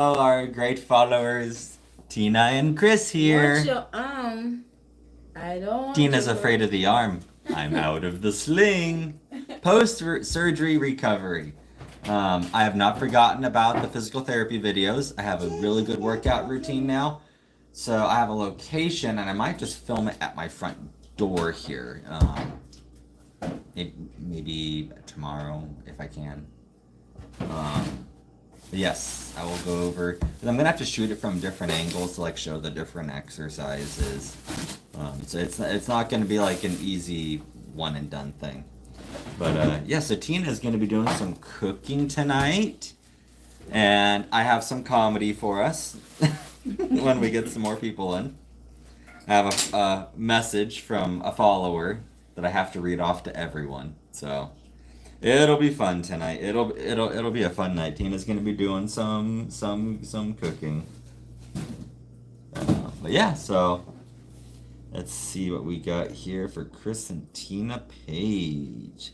Our great followers, Tina and Chris here. What's your I don't want Tina's to afraid hurt of the you. arm. I'm out of the sling. Post surgery recovery. I have not forgotten about the physical therapy videos. I have a really good workout routine now. So I have a location, and I might just film it at my front door here. Maybe tomorrow if I can. Um, Yes, I will go over. But I'm gonna have to shoot it from different angles to like show the different exercises. So it's not gonna be like an easy one and done thing. But yeah, so Tina is gonna be doing some cooking tonight, and I have some comedy for us when we get some more people in. I have a message from a follower that I have to read off to everyone. So it'll be fun tonight. It'll be a fun night. Tina's gonna be doing some cooking. But yeah, so let's see what we got here for Chris and Tina Page.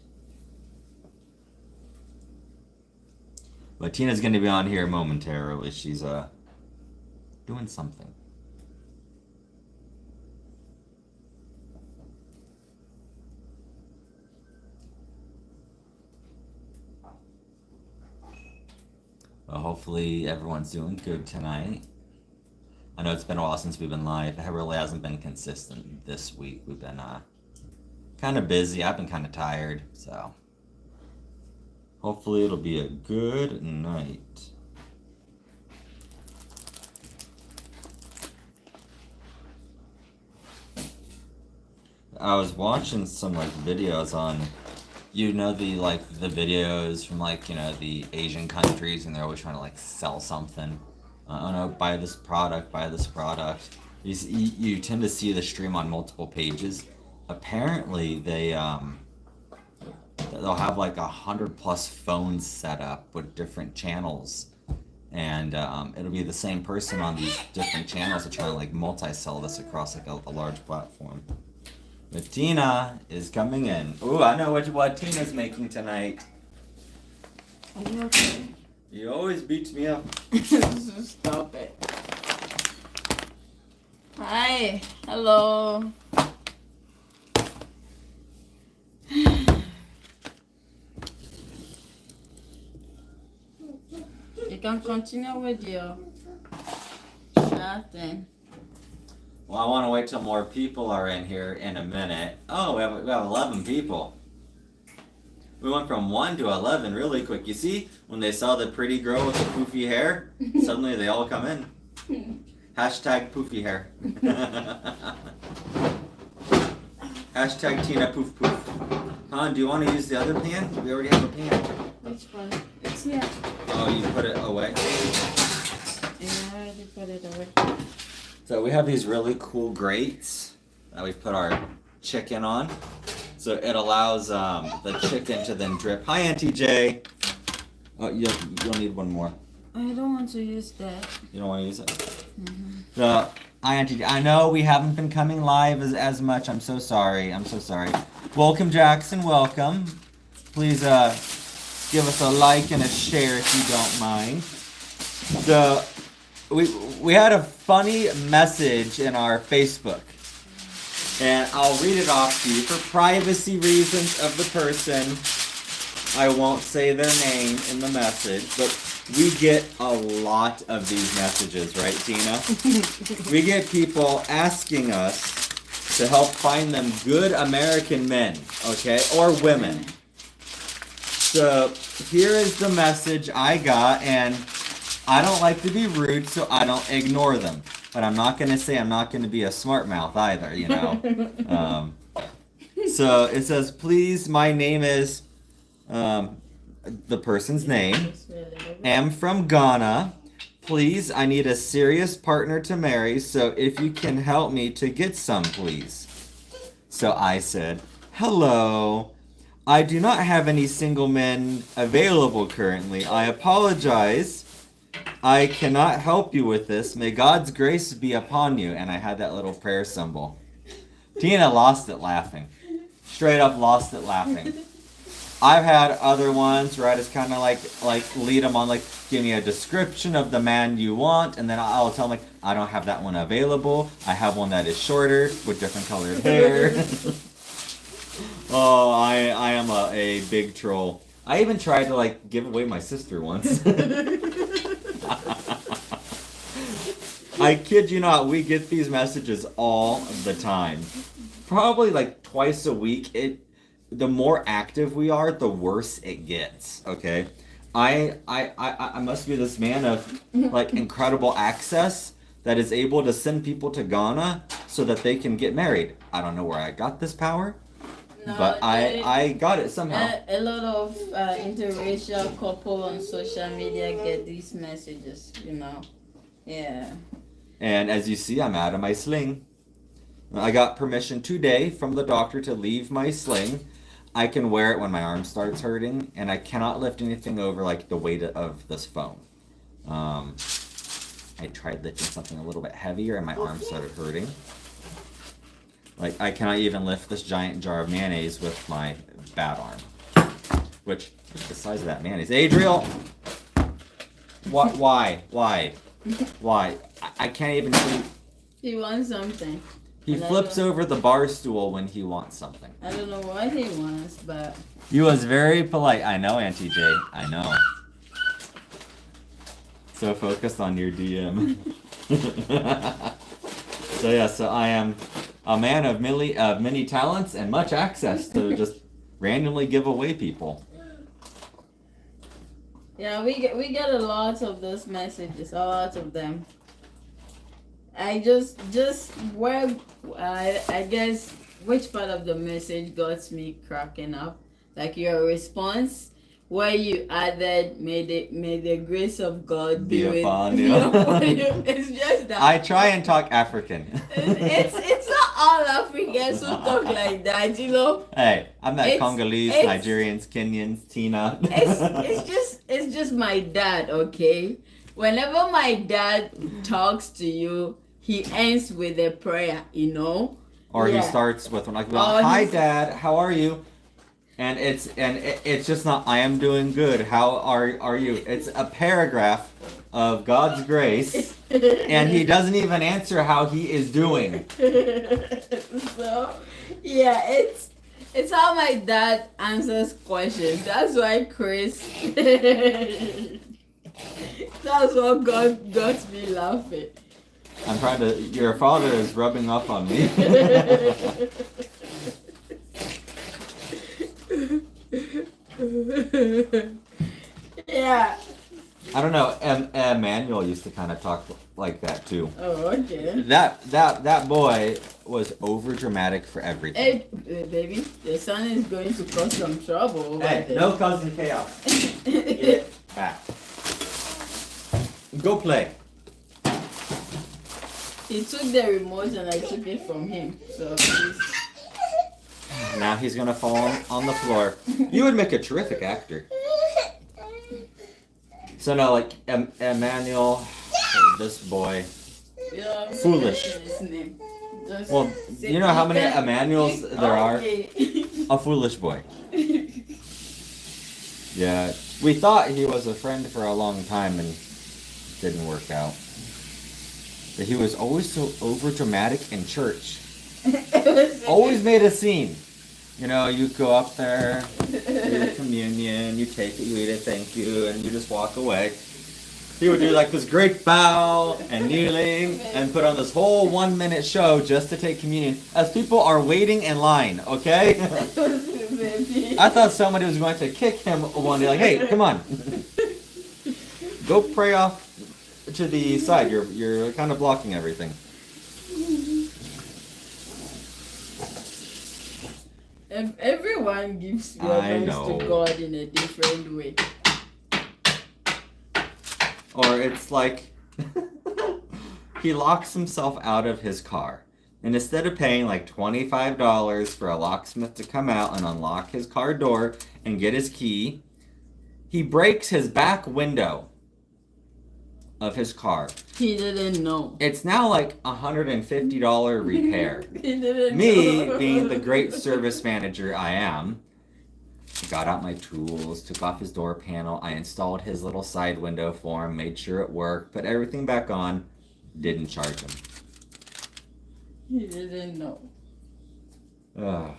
But Tina's gonna be on here momentarily. She's doing something. Well, hopefully everyone's doing good tonight. I know it's been a while since we've been live. It really hasn't been consistent this week. We've been kind of busy. I've been kind of tired, so hopefully it'll be a good night. I was watching some like videos on, the videos from the Asian countries, and they're always trying to like sell something. I don't know, buy this product, buy this product. You tend to see the stream on multiple pages. Apparently, they'll have like 100+ phones set up with different channels, and it'll be the same person on these different channels to try to like multi-sell this across like a large platform. But Tina is coming in. Ooh, I know what Tina's making tonight. Are you okay? You always beat me up. Stop it. Hi. Hello. You can continue with your chatting. Well, I want to wait till more people are in here in a minute. Oh, we have 11 people. We went from 1 to 11 really quick. You see, when they saw the pretty girl with the poofy hair, suddenly they all come in. Hashtag poofy hair. Hashtag Tina poof poof. Han, do you want to use the other pan? We already have a pan. Which one? It's here. Oh, you put it away? Yeah, I already put it away. So we have these really cool grates that we put our chicken on. So it allows the chicken to then drip. Hi, Auntie J. Oh, you'll need one more. I don't want to use that. You don't want to use it? Mm-hmm. So, hi, Auntie J. I know we haven't been coming live as much. I'm so sorry. I'm so sorry. Welcome, Jackson. Welcome. Please give us a like and a share if you don't mind. So, we had a funny message in our Facebook, and I'll read it off to you for privacy reasons of the person. I won't say their name in the message, but we get a lot of these messages, right, Tina? We get people asking us to help find them good American men, okay, or women. So here is the message I got, and I don't like to be rude, so I don't ignore them. But I'm not going to say I'm not going to be a smart mouth either, you know. So it says, please, my name is the person's name. Am from Ghana. Please, I need a serious partner to marry, so if you can help me to get some, please. So I said, hello. I do not have any single men available currently. I apologize. I cannot help you with this. May God's grace be upon you. And I had that little prayer symbol. Tina lost it laughing. Straight up lost it laughing. I've had other ones where I just kind of like lead them on, like, give me a description of the man you want, and then I'll tell them, like, I don't have that one available. I have one that is shorter with different colored hair. Oh, I am a big troll. I even tried to, like, give away my sister once. I kid you not, we get these messages all the time. Probably like twice a week. The more active we are, the worse it gets. Okay, I must be this man of like incredible access that is able to send people to Ghana so that they can get married. I don't know where I got this power, but I got it somehow. A lot of interracial couple on social media get these messages, you know. Yeah. And as you see, I'm out of my sling. I got permission today from the doctor to leave my sling. I can wear it when my arm starts hurting, and I cannot lift anything over like the weight of this phone. I tried lifting something a little bit heavier, and my arm started hurting. Like, I cannot even lift this giant jar of mayonnaise with my bad arm. Which is the size of that mayonnaise. Adriel! What? Why? Why? I can't even see. He wants something. He flips over the bar stool when he wants something. I don't know what he wants, but... He was very polite. I know, Auntie J. I know. So focused on your DM. So I am a man of many talents and much access to just randomly give away people. Yeah, we get a lot of those messages, a lot of them. I guess which part of the message got me cracking up? Like your response where you added, may the grace of God be with you. It's just that. I try and talk African. It's not all Africans who talk like that, you know. Hey, I'm not Congolese, Nigerians, Kenyans, Tina. It's just my dad, okay? Whenever my dad talks to you, he ends with a prayer, you know? Or he starts with one like, well, hi Dad, how are you? And it's just not, I am doing good, how are you? It's a paragraph of God's grace, and he doesn't even answer how he is doing. So, yeah, it's how my dad answers questions. That's why Chris... That's what got me laughing. I'm trying to... Your father is rubbing off on me. Yeah. I don't know. Emmanuel used to kind of talk like that too. Oh, okay. That boy was over dramatic for everything. Hey, baby, the son is going to cause some trouble over Hey, there. no causing chaos. Get it back. Go play. He took the remote and I took it from him. So please. Now he's gonna fall on the floor. You would make a terrific actor. So no, like Emmanuel, this boy, Yeah, foolish. his name. Just Well, you know how many Emmanuels there are? Okay. A foolish boy. Yeah, we thought he was a friend for a long time and didn't work out. But he was always so over dramatic in church. Always made a scene. You know, you go up there, do communion, you take it, you eat it, thank you, and you just walk away. He would do like this great bow and kneeling and put on this whole 1 minute show just to take communion as people are waiting in line, okay? I thought somebody was going to kick him one day, like, hey, come on. Go pray off to the side. You're kind of blocking everything. Everyone gives reverence to God in a different way. Or it's like he locks himself out of his car. And instead of paying like $25 for a locksmith to come out and unlock his car door and get his key, he breaks his back window of his car. He didn't know. It's now like $150 repair. He didn't Me, know. being the great service manager I am, got out my tools, took off his door panel. I installed his little side window for him, made sure it worked, put everything back on, didn't charge him. He didn't know. Ugh.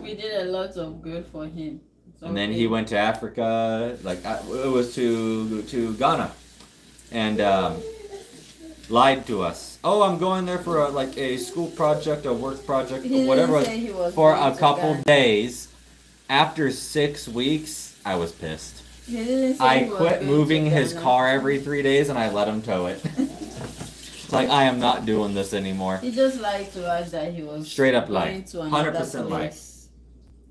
We did a lot of good for him. And then he went to Africa, like it was to Ghana, and lied to us. Oh, I'm going there for a school project, a work project, He whatever didn't say he was for going a to couple Ghana. days. After 6 weeks, I was pissed. He didn't say I he was quit going moving to his Ghana. car every 3 days, and I let him tow it. It's like, I am not doing this anymore. He just lied to us that he was Straight up lie. going to another 100% lie. place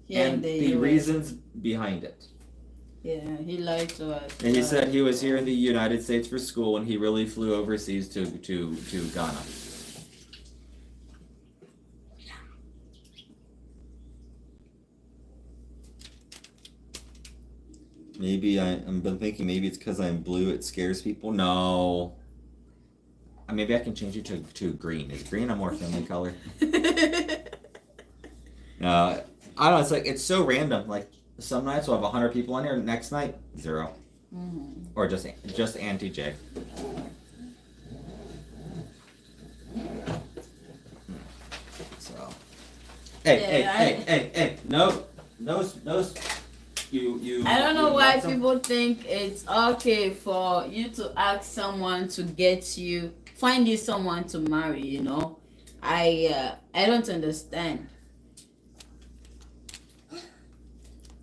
here in And the the US. reasons behind it. Yeah, he lied to us. And he said he was here in the United States for school, and he really flew overseas to Ghana. Maybe I'm been thinking maybe it's because I'm blue, it scares people. No. Maybe I can change it to green. Is green a more friendly color? I don't know. It's like it's so random. Like some nights we'll have 100 people in here. Next night, 0. Mm-hmm. Or just Auntie J. So, hey, no, you. I don't know you why let some- people think it's okay for you to ask someone to find you someone to marry. You know, I don't understand.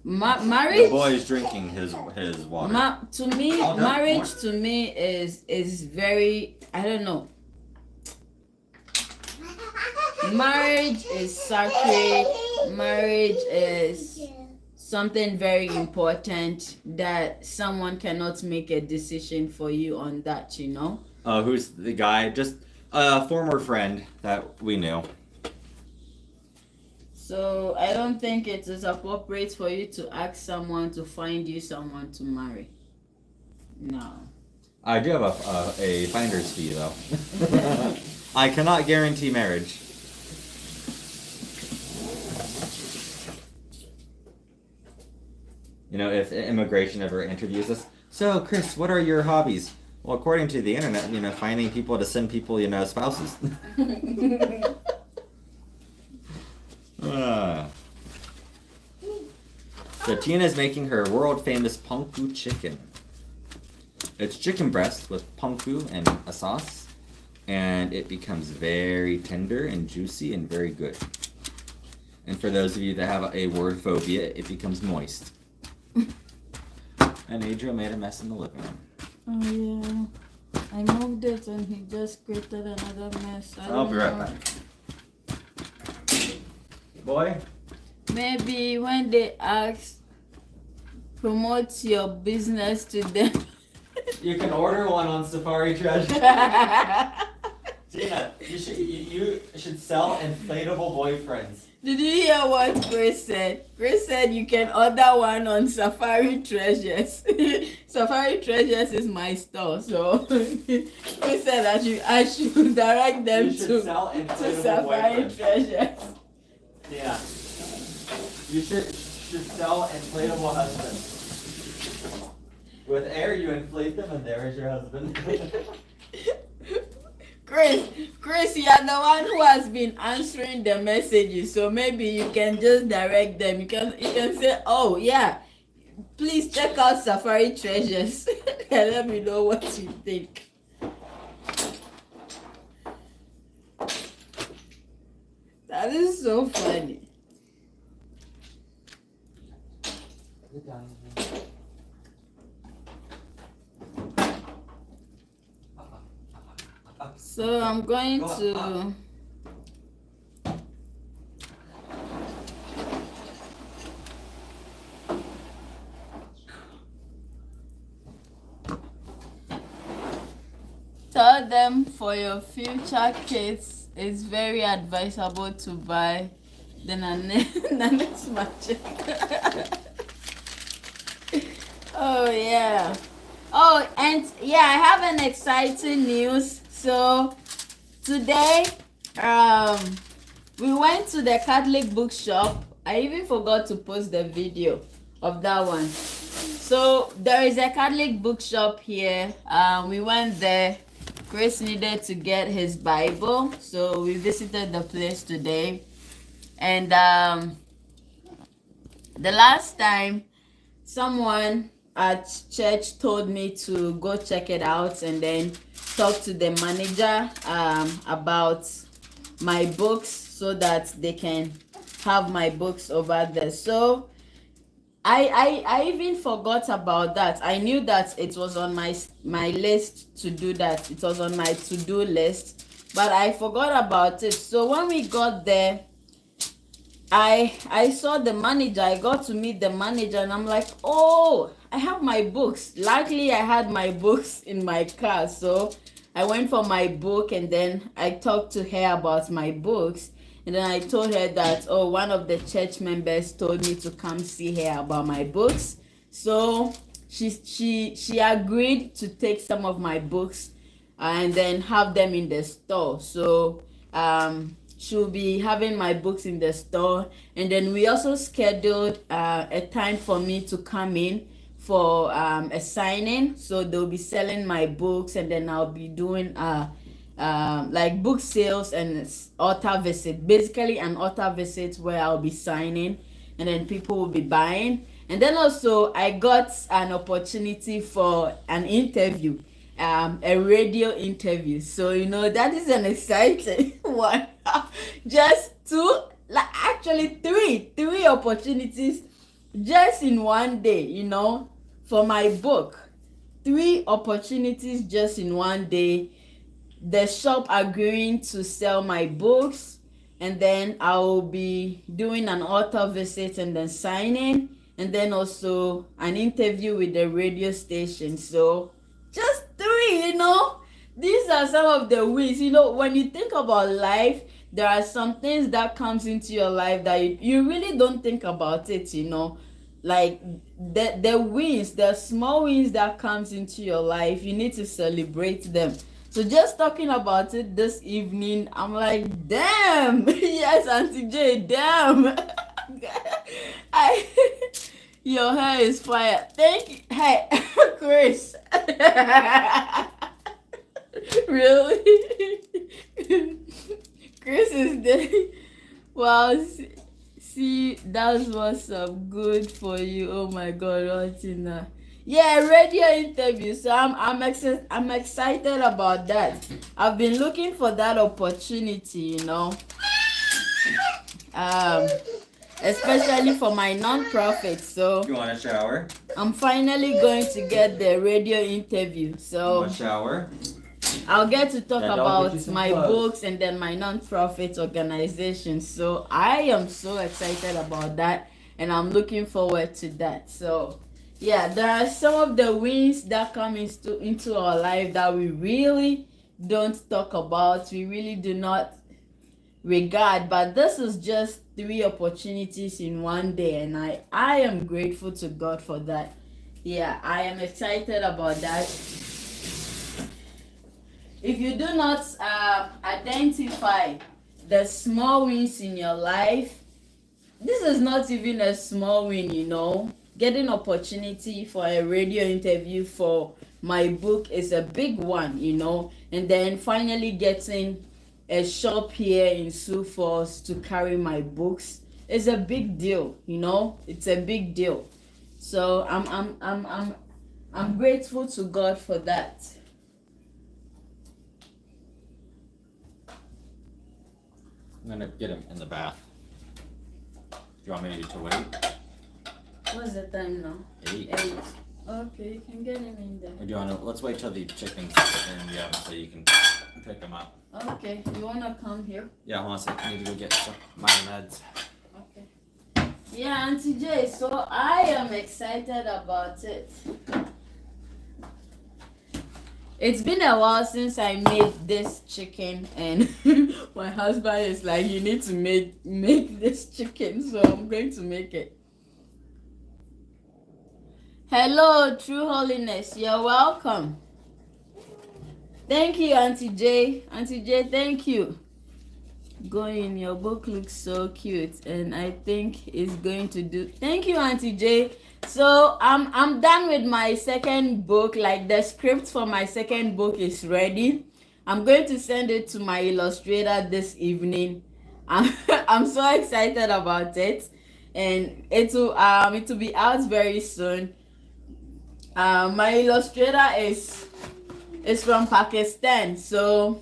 Marriage. The boy is drinking his water. To me, Oh, no, marriage more. to me is very, I don't know. Marriage is sacred. Marriage is something very important that someone cannot make a decision for you on that, you know? Who's the guy? Just a former friend that we knew. So I don't think it is appropriate for you to ask someone to find you someone to marry. No. I do have a finder's fee though. I cannot guarantee marriage. You know, if immigration ever interviews us, so Chris, what are your hobbies? Well, according to the internet, finding people to send people, spouses. So Tina's making her world famous Panko chicken. It's chicken breast with panko and a sauce, and it becomes very tender and juicy and very good. And for those of you that have a word phobia, it becomes moist. And Adriel made a mess in the living room. Oh yeah. I moved it and he just created another mess. I'll be right back. Boy? Maybe when they ask, promote your business to them. You can order one on Safari Treasure. Tina, you should sell inflatable boyfriends. Did you hear what Chris said? Chris said you can order one on Safari Treasures. Safari Treasures is my store, so Chris said I should direct them You should to sell inflatable Safari boyfriends. Treasures. Yeah. You should sell inflatable husbands. With air, you inflate them, and there is your husband. Chris, you are the one who has been answering the messages, so maybe you can just direct them. You can say, oh yeah, please check out Safari Treasures and let me know what you think. That is so funny. So I'm going to tell them for your future kids it's very advisable to buy the Nanette magic. Oh yeah. Oh, and yeah, I have an exciting news. So today, we went to the Catholic bookshop. I even forgot to post the video. of that one. So there is a Catholic bookshop here. We went there. Chris needed to get his Bible, so we visited the place today. And the last time someone at church told me to go check it out and then talk to the manager about my books so that they can have my books over there. So I even forgot about that. I knew that it was on my list to do that. It was on my to-do list, but I forgot about it. So when we got there, I saw the manager. I got to meet the manager and I'm like, oh, I have my books. Luckily I had my books in my car, so I went for my book and then I talked to her about my books. And then I told her that, oh, one of the church members told me to come see her about my books. So she agreed to take some of my books and then have them in the store. So she'll be having my books in the store. And then we also scheduled a time for me to come in for a signing. So they'll be selling my books and then I'll be doing like book sales and author visit, basically an author visit where I'll be signing and then people will be buying. And then also I got an opportunity for an interview, a radio interview. So that is an exciting one. Just two, like actually three opportunities just in one day, for my book. 3 opportunities just in one day. The shop agreeing to sell my books, and then I'll be doing an author visit and then signing, and then also an interview with the radio station. So just 3, these are some of the wins. When you think about life, there are some things that comes into your life that you really don't think about it, like the wins, the small wins that comes into your life, you need to celebrate them. So just talking about it this evening, I'm like, damn, yes, Auntie J, damn. Your hair is fire. Thank you. Hey, Chris. Really? Chris is there. Wow. See, that was good for you. Oh my God, what's in that? Yeah, radio interview. So I'm excited about that. I've been looking for that opportunity, especially for my non-profit. So You want a shower? I'm finally going to get the radio interview. So a shower? I'll get to talk about my clothes. books and then my non-profit organization. So I am so excited about that and I'm looking forward to that. So yeah, there are some of the wins that come into our life that we really don't talk about, we really do not regard, but this is just 3 opportunities in one day, and I am grateful to God for that. Yeah, I am excited about that. If you do not identify the small wins in your life, this is not even a small win, Getting opportunity for a radio interview for my book is a big one, and then finally getting a shop here in Sioux Falls to carry my books is a big deal, It's a big deal. So I'm grateful to God for that. I'm gonna get him in the bath. Do you want me to wait? What's the time now? 8. 8. Okay, you can get him in there. Or do you wanna? Let's wait till the chickens in the oven so you can pick them up. Okay, you wanna come here? Yeah, hold on a second. I need to go get my meds. Okay. Yeah, Auntie J, so I am excited about it. It's been a while since I made this chicken, and my husband is like, you need to make this chicken, so I'm going to make it. Hello, True Holiness, you're welcome. Thank you, Auntie J. Auntie J, thank you. going. Your book looks so cute, and I think it's going to do. Thank you, Auntie J. So I'm done with my second book. Like the script for my second book is ready. I'm going to send it to my illustrator this evening. I'm so excited about it, and it will be out very soon. My illustrator is from Pakistan, so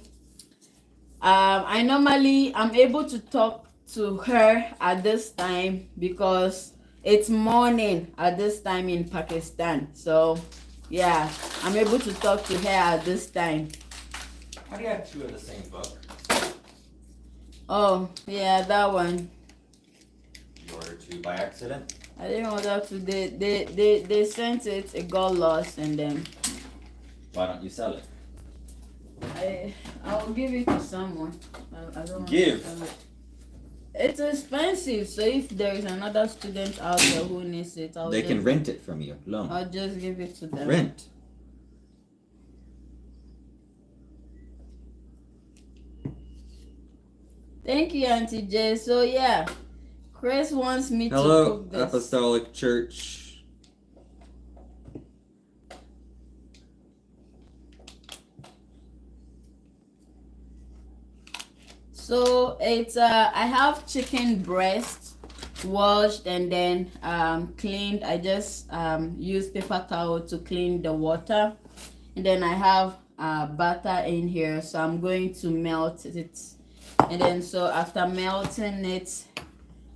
I'm able to talk to her at this time because it's morning at this time in Pakistan. So yeah, I'm able to talk to her at this time. How do you have two of the same book? Oh yeah, that one. You ordered two by accident? I didn't order to. They sent it. It got lost, and then Why don't you sell it? I'll give it to someone. I don't want Give. to sell it. It's expensive, so if there is another student out there who needs it, They can rent it from you. Loan. I'll just give it to them. Rent. Thank you, Auntie J. So yeah, Chris wants me to Hello, cook this. Apostolic Church. So it's I have chicken breast washed and then cleaned. I just use paper towel to clean the water, and then I have butter in here, so I'm going to melt it, and then so after melting it,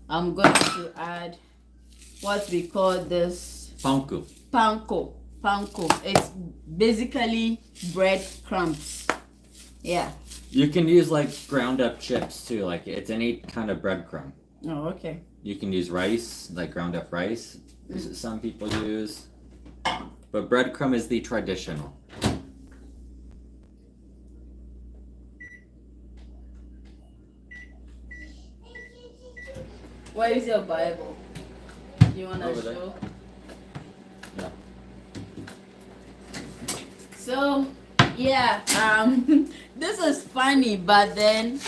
I'm going to add what we call this Panko. Panko. It's basically bread crumbs. Yeah. You can use like ground up chips too, like it's any kind of breadcrumb. Oh, okay. You can use rice, like ground up rice. This is some people use. But breadcrumb is the traditional. Where is your Bible? You wanna Over there. show? Yeah. So yeah, this is funny, but then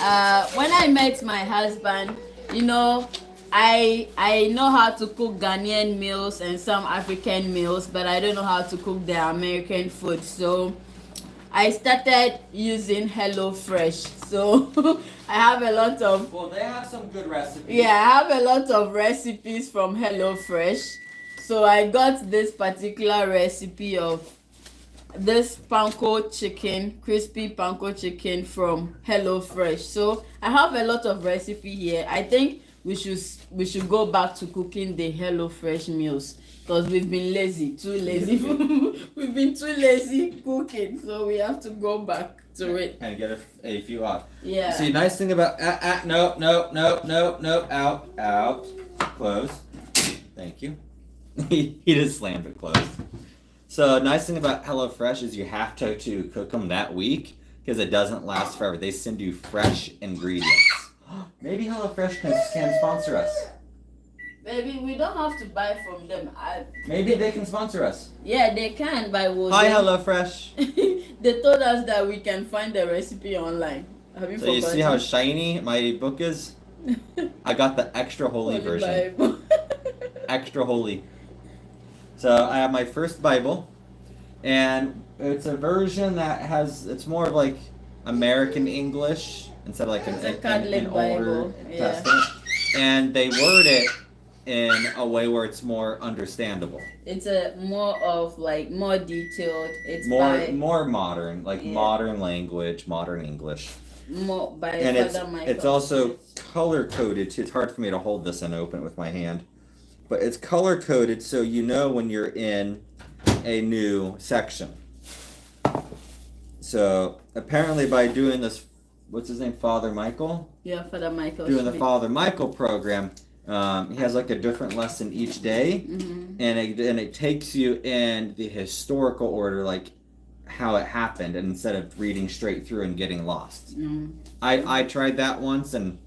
when I met my husband, you know, I know how to cook Ghanaian meals and some African meals, but I don't know how to cook the American food. So I started using HelloFresh. So I have a lot of Well, they have some good recipes. yeah, I have a lot of recipes from HelloFresh. So I got this particular recipe of this panko chicken, crispy panko chicken from HelloFresh. So I have a lot of recipe here. I think we should go back to cooking the HelloFresh meals because we've been too lazy. We've been too lazy cooking, so we have to go back to it and get a few off. Yeah. See, nice thing about no, out, close. Thank you. He just slammed it closed. So nice thing about HelloFresh is you have to cook them that week because it doesn't last forever. They send you fresh ingredients. Maybe HelloFresh can sponsor us. Baby, we don't have to buy from them. Maybe they can sponsor us. Yeah, they can buy wood. Hi, HelloFresh. They told us that we can find the recipe online. Have you So you forgotten? see how shiny my book is? I got the extra holy version. Bible. Extra holy. So I have my first Bible, and it's a version that it's more of like American English instead of like It's a an Catholic older Bible, yeah. Testament. And they word it in a way where it's more understandable. It's a more detailed. It's More modern, like Yeah. modern language, modern English. more by And Father Michael. it's also color coded too. It's hard for me to hold this and open it with my hand. But it's color coded so you know when you're in a new section. So apparently by doing this, what's his name, Father Michael? Yeah, Father Michael. Doing the Schmidt. Father Michael program, he has like a different lesson each day, Mhm. and it takes you in the historical order, like how it happened, and instead of reading straight through and getting lost. Mm. I tried that once, and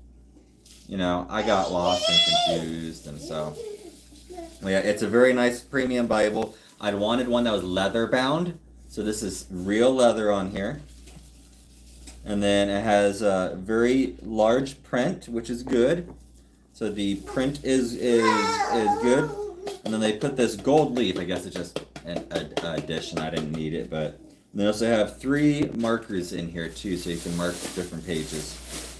I got lost and confused, and so yeah, it's a very nice premium Bible. I'd wanted one that was leather bound, so this is real leather on here. And then it has a very large print, which is good. So the print is good. And then they put this gold leaf. I guess it's just an addition. I didn't need it, but they also have 3 markers in here too, so you can mark different pages.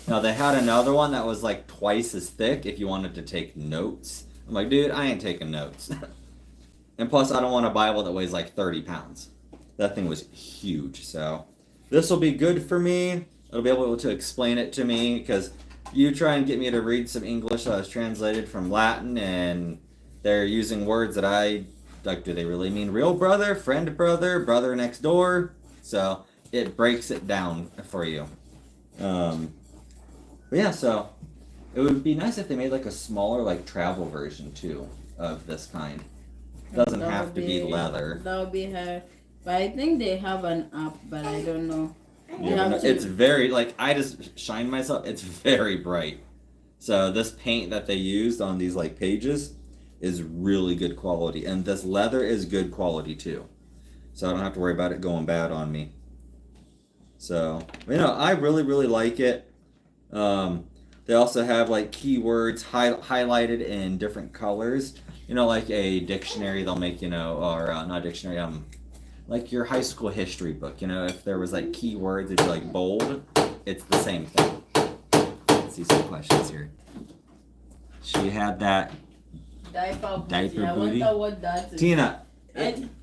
Now they had another one that was like twice as thick if you wanted to take notes. I'm like, dude, I ain't taking notes. And plus, I don't want a Bible that weighs like 30 pounds. That thing was huge. So this will be good for me. It'll be able to explain it to me, because you try and get me to read some English that was translated from Latin, and they're using words that I like. Do they really mean real brother, friend brother, brother next door? So it breaks it down for you. But yeah, so it would be nice if they made like a smaller like travel version too of this kind. Doesn't have to be leather. That would be her. But I think they have an app, but I don't know. Yeah, no, it's very, like, I just shined myself. It's very bright. So this paint that they used on these like pages is really good quality, and this leather is good quality too. So I don't have to worry about it going bad on me. So, you know, I really like it. They also have like keywords highlighted in different colors. You know, like a dictionary, they'll make, you know, or not a dictionary, like your high school history book. You know, if there was like keywords, it'd be like bold. It's the same thing. Let's see some questions here. She had that diaper booty. I wonder what that is. Tina,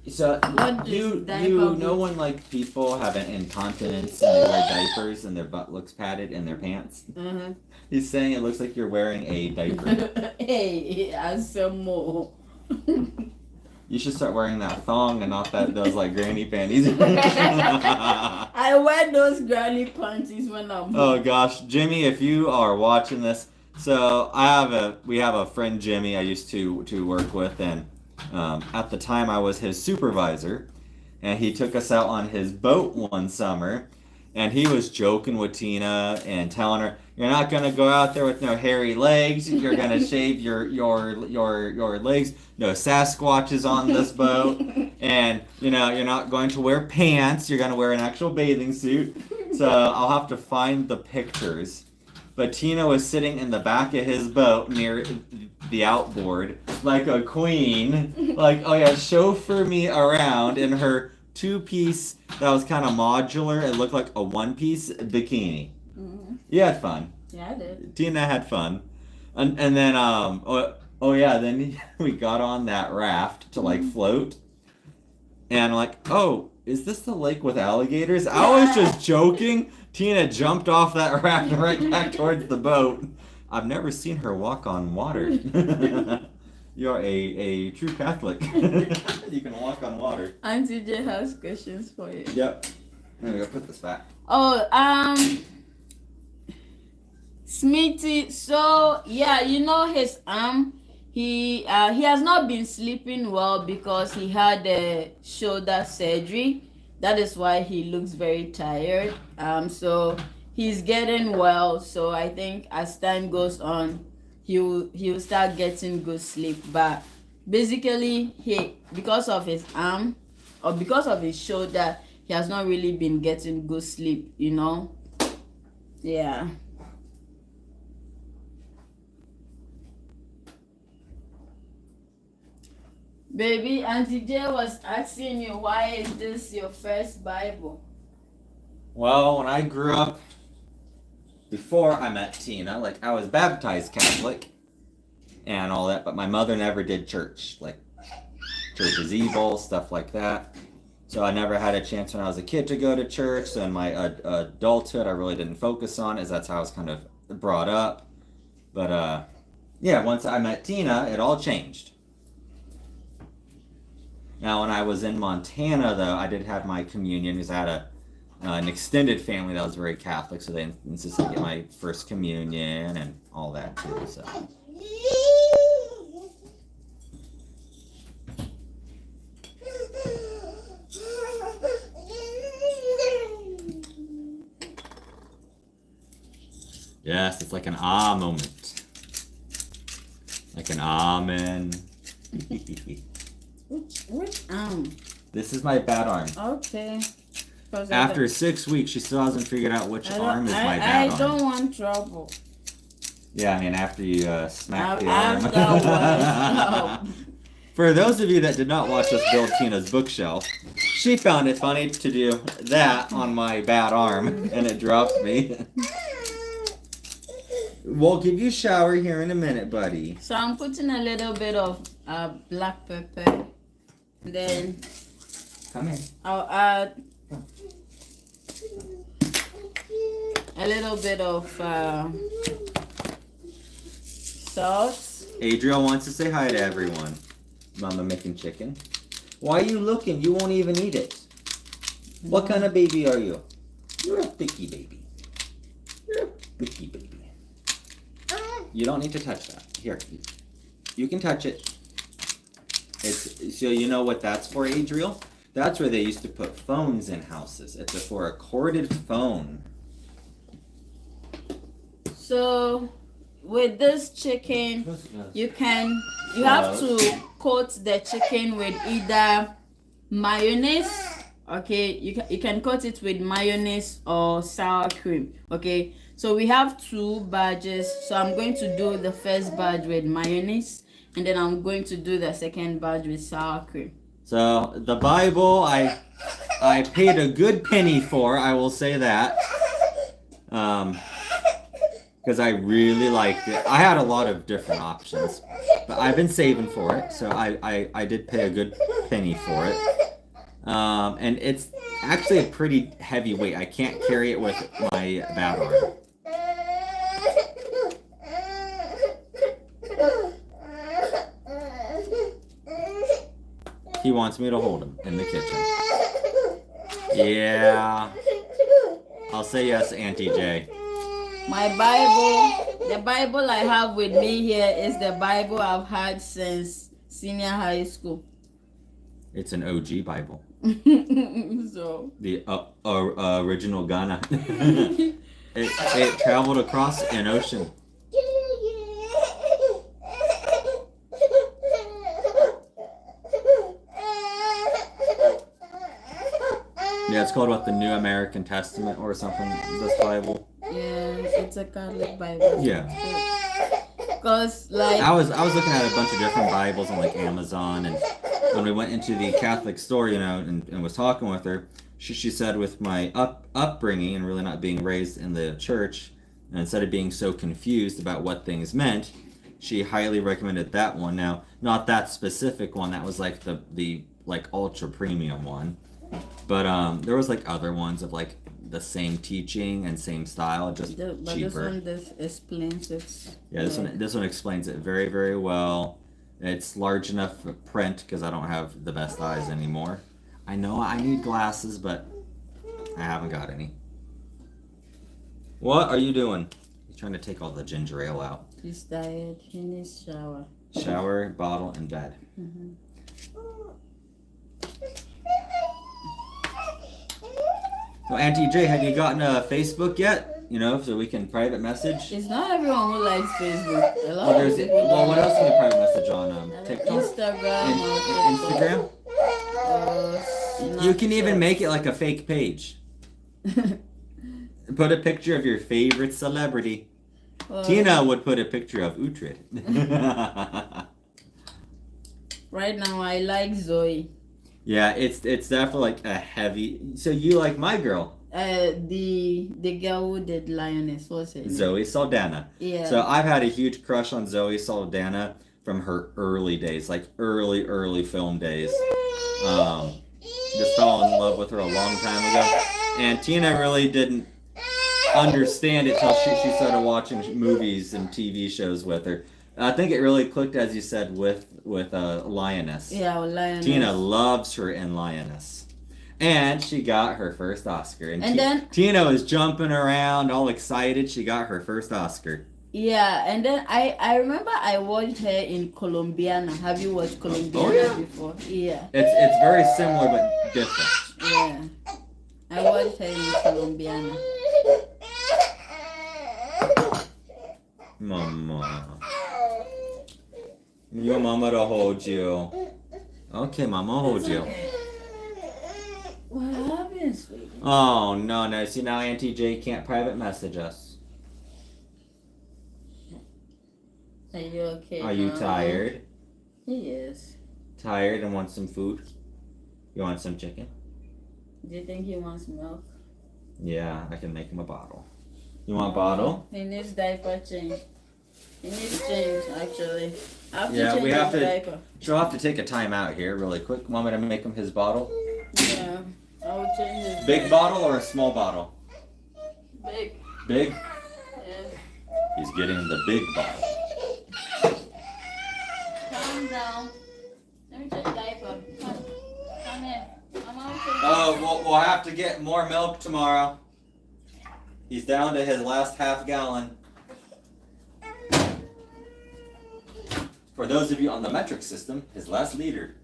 so you know booty? when like people have an incontinence and they wear diapers and their butt looks padded in their pants? Mm-hmm. He's saying it looks like you're wearing a diaper. Hey, and some more. You should start wearing that thong and not those like granny panties. I wear those granny panties when I'm. Oh gosh, Jimmy, if you are watching this, so we have a friend Jimmy I used to work with, and at the time I was his supervisor, and he took us out on his boat one summer, and he was joking with Tina and telling her, "You're not gonna go out there with no hairy legs. You're gonna shave your legs. No Sasquatches on this boat, and you know you're not going to wear pants. You're gonna wear an actual bathing suit." So I'll have to find the pictures. But Tina was sitting in the back of his boat near the outboard like a queen, like, oh yeah, chauffeur me around in her 2-piece that was kind of modular. It looked like a 1-piece bikini. Mm-hmm. You had fun. Yeah, I did. Tina had fun. And then oh yeah, then we got on that raft to like float. And like, oh, is this the lake with alligators? I was just joking. Tina jumped off that raft right back towards the boat. I've never seen her walk on water. You're a true Catholic. You can walk on water. Auntie J has questions for you. Yep. I'm gonna go put this back. Oh, Smithy. So yeah, you know his he has not been sleeping well because he had a shoulder surgery. That is why he looks very tired. So he's getting well. So I think as time goes on, he'll start getting good sleep. But basically, because of his arm or because of his shoulder, he has not really been getting good sleep. You know, yeah. Baby, Auntie J was asking you, why is this your first Bible? Well, when I grew up, before I met Tina, like I was baptized Catholic and all that, but my mother never did church. Like, church is evil, stuff like that. So I never had a chance when I was a kid to go to church. So in my adulthood, I really didn't focus on it, as that's how I was kind of brought up. But yeah, once I met Tina, it all changed. Now, when I was in Montana, though, I did have my communion because I had an extended family that was very Catholic, so they insisted I get my first communion and all that too. So. Yes, it's like an ah moment. Like an amen. Which arm? This is my bad arm. Okay. After 6 weeks, she still hasn't figured out which arm is my bad I don't want trouble. Yeah, I mean, after you smack the I'm arm. that one. For those of you that did not watch us build Tina's bookshelf, she found it funny to do that on my bad arm, and it dropped me. We'll give you a shower here in a minute, buddy. So I'm putting a little bit of black pepper. Then Come here. I'll add a little bit of salt. Adriel wants to say hi to everyone. Mama making chicken. Why are you looking? You won't even eat it. What kind of baby are you? You're a picky baby. You're a picky baby. You don't need to touch that. Here. You can touch it. It's so you know what that's for, Adriel? That's where they used to put phones in houses. It's for a corded phone. So with this chicken, you have to coat the chicken with either mayonnaise. Okay, you can coat it with mayonnaise or sour cream. Okay, so we have 2 batches. So I'm going to do the first batch with mayonnaise, and then I'm going to do the second batch with sour cream. So the Bible, I paid a good penny for. I will say that. Because I really liked it. I had a lot of different options, but I've been saving for it, so I did pay a good penny for it. And it's actually a pretty heavy weight. I can't carry it with my bad arm. He wants me to hold him in the kitchen. Yeah. I'll say yes, Auntie J. My Bible, the Bible I have with me here is the Bible I've had since senior high school. It's an OG Bible. So The original Ghana. it traveled across an ocean. Yeah, it's called what, the New American Testament or something. This Bible. yeah, it's a Catholic Bible. Yeah. Cause like I was looking at a bunch of different Bibles on like Amazon, and when we went into the Catholic store, you know, and was talking with her, she said with my upbringing and really not being raised in the church, and instead of being so confused about what things meant, she highly recommended that one. Now, not that specific one. That was like the like ultra premium one, but there was like other ones of like the same teaching and same style, just but cheaper. this explains it. Yeah, this one explains it very, very well. It's large enough for print because I don't have the best eyes anymore. I know I need glasses, but I haven't got any. What are you doing? He's trying to take all the ginger ale out. He's tired. He needs shower. Shower, bottle, and bed. Mm-hmm. Well, Auntie J, have you gotten a Facebook yet? You know, so we can private message. It's not everyone who likes Facebook. A lot Well, of people well, don't what else can you private message on TikTok? Instagram. Instagram? You can even make it like a fake page. Put a picture of your favorite celebrity. Tina would put a picture of Uhtred. Right now, I like Zoe. Yeah, it's definitely like a heavy. So you like my girl? The girl who did Lioness. What's it? Zoe Saldana. Yeah. So I've had a huge crush on Zoe Saldana from her early days, like early film days. Just fell in love with her a long time ago, and Tina really didn't understand it till she started watching movies and TV shows with her. I think it really clicked, as you said, with Lioness. Yeah, Lioness. Tina loves her in Lioness. And she got her first Oscar. And then Tina was jumping around, all excited. She got her first Oscar. Yeah, and then I remember I watched her in Colombiana. Have you watched Colombiana before? Yeah. It's very similar but different. Yeah. I watched her in Colombiana. Mama. You want Mama to hold you. Okay, Mama, hold you. What happened, sweetie? Oh, no. See, now Auntie J can't private message us. Are you okay? Are you tired? Yes. Tired and want some food? You want some chicken? Do you think he wants milk? Yeah, I can make him a bottle. You want a bottle? He needs diaper change. He needs change, actually. I have to Yeah, change we have his to. diaper. She'll have to take a time out here really quick. Want me to make him his bottle? Yeah, I will change his Big bottle or a small bottle? Big. Big? Yeah. He's getting the big bottle. Calm down. Let me change diaper. Come here. Oh, we'll have to get more milk tomorrow. He's down to his last half gallon. For those of you on the metric system, his last liter.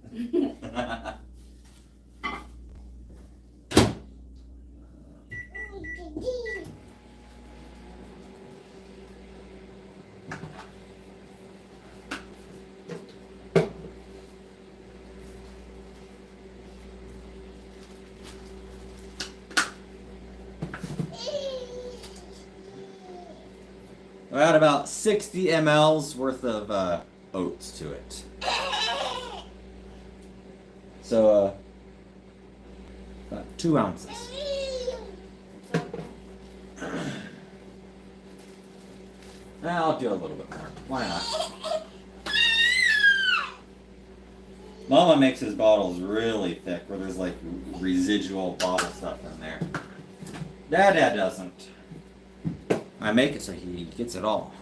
I got about 60 mLs worth of oats to it. So, about 2 ounces. I'll do a little bit more. Why not? Mama makes his bottles really thick where there's like residual bottle stuff in there. Dad doesn't. I make it so he gets it all.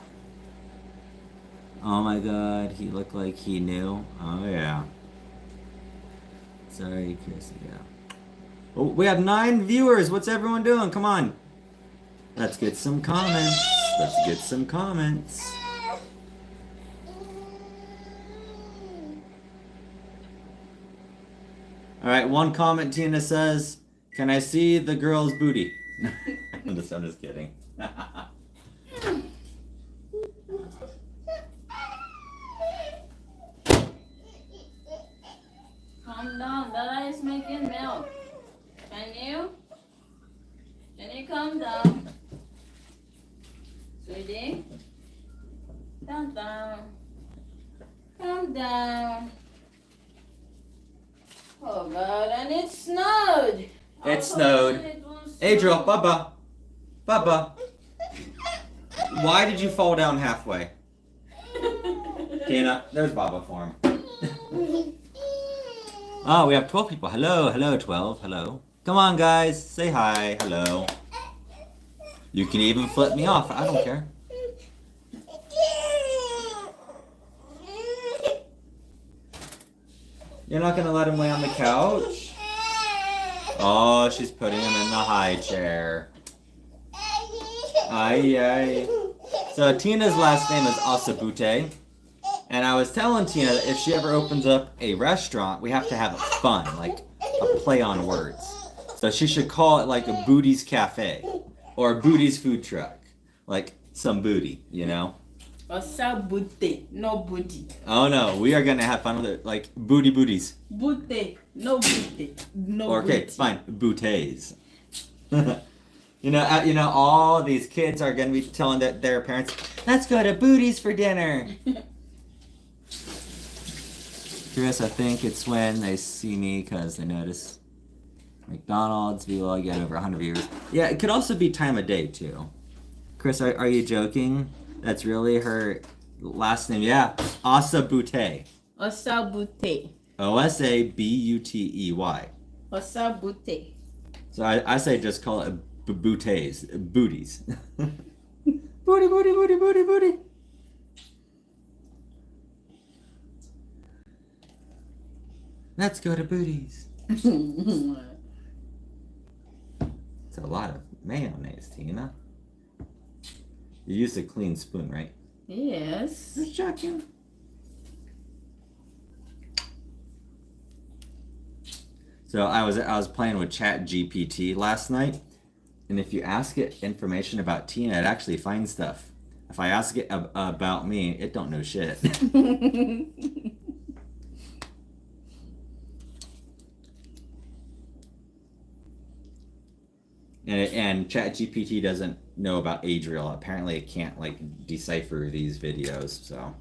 Oh my god, he looked like he knew. Oh yeah. Sorry, Chris. Yeah. Oh, we have 9 viewers. What's everyone doing? Come on. Let's get some comments. Alright, one comment Tina says, "Can I see the girl's booty?" I'm just kidding. Calm down. Dada is making milk. Can you calm down? Sweetie? Calm down. Calm down. Oh God, and it snowed. It snowed. Adriel, Bubba. Why did you fall down halfway? Tina, there's Baba for him. Oh, we have 12 people. Hello, 12. Hello. Come on, guys. Say hi. Hello. You can even flip me off. I don't care. You're not going to let him lay on the couch? Oh, she's putting him in the high chair. Aye. So Tina's last name is Asabute. And I was telling Tina that if she ever opens up a restaurant, we have to have it fun, like a play on words. So she should call it like a Booty's Cafe or a Booty's Food Truck. Like some booty, you know? Osa booty, no booty. Oh no, we are going to have fun with it, like booties. Booty, no booty, no Or, okay, booty. fine, booties. You know, all these kids are going to be telling their parents, "Let's go to Booty's for dinner." Chris, I think it's when they see me because they notice McDonald's people all get over 100 viewers. Yeah, it could also be time of day too. Chris, are you joking? That's really her last name. Yeah, Asabute. Osa booty. Osabutey. Osa booty. So I say just call it booties. Booty. Let's go to Booties. It's a lot of mayonnaise, Tina. You used a clean spoon, right? Yes. Just checking. So I was playing with Chat GPT last night, and if you ask it information about Tina, it actually finds stuff. If I ask it about me, it don't know shit. And ChatGPT doesn't know about Adriel. Apparently, it can't like decipher these videos, so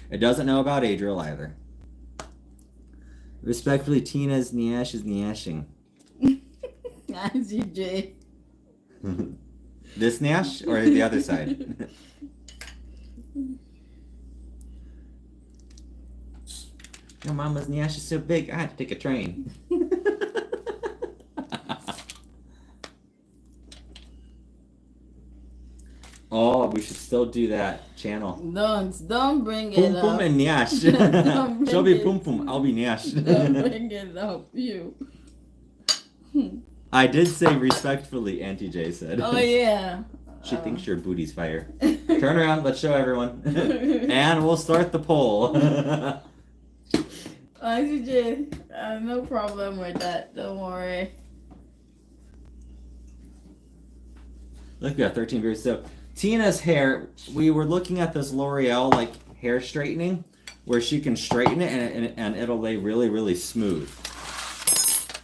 it doesn't know about Adriel either. Respectfully, Tina's Niash is Niashing. CJ. This Niash or the other side? Your mama's Niash is so big, I had to take a train. Oh, we should still do that channel. Don't bring it Pum up. Pum and Niash. She'll be Pum Pum, I'll be Niash. Don't bring it up, you. I did say respectfully, Auntie J said. Oh yeah. She thinks your booty's fire. Turn around, let's show everyone. And we'll start the poll. CJ, no problem with that. Don't worry. Look, we got 13 viewers. So Tina's hair, we were looking at this L'Oreal like hair straightening where she can straighten it and it'll lay really, really smooth.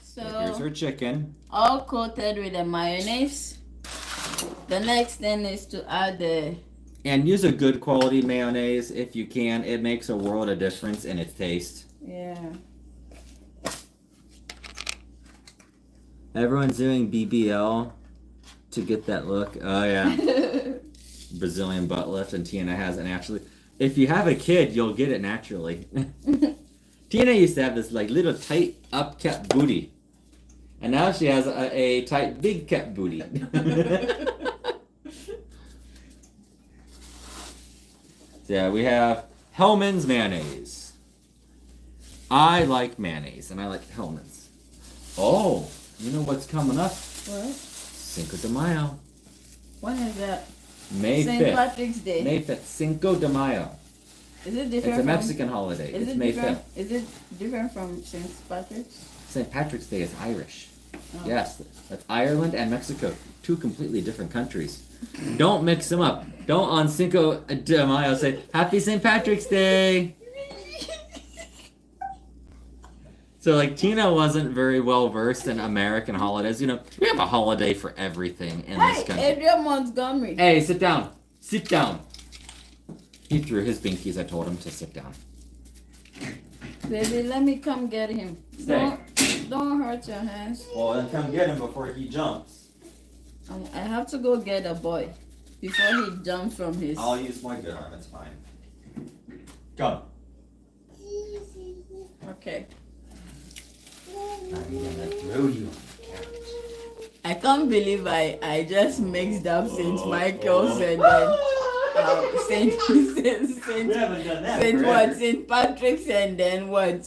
So Here's her chicken. all coated with the mayonnaise. The next thing is to add the And use a good quality mayonnaise if you can. It makes a world of difference in its taste. yeah. Everyone's doing BBL to get that look. Oh yeah. Brazilian butt lift, and Tina has it naturally. If you have a kid, you'll get it naturally. Tina used to have this like little tight upkept booty, and now she has a tight big kept booty. So yeah, we have Hellman's mayonnaise. I like mayonnaise, and I like Hellman's. Oh, you know what's coming up? What? Cinco de Mayo. When is that? May St. 5th. Patrick's Day. May 5th. Cinco de Mayo. Is it different? It's a from- Mexican holiday. Is It's it May different? 5th. Is it different from St. Patrick's? St. Patrick's Day is Irish. Oh. Yes, that's Ireland and Mexico. Two completely different countries. Don't mix them up. Don't on Cinco de Mayo say, Happy St. Patrick's Day. So like Tina wasn't very well versed in American holidays. You know, we have a holiday for everything in this Hey, country. Adrian Montgomery. Hey, sit down. Sit down. He threw his binkies. I told him to sit down. Baby, let me come get him. Stay. Don't hurt your hands. Well, then come get him before he jumps. I have to go get a boy before he jumps from his. I'll use my good arm. It's fine. Come. Okay. I'm gonna throw you on the couch. I can't believe I just mixed up St. Michael's and then St. We haven't done that St. forever. what? St. Patrick's and then what?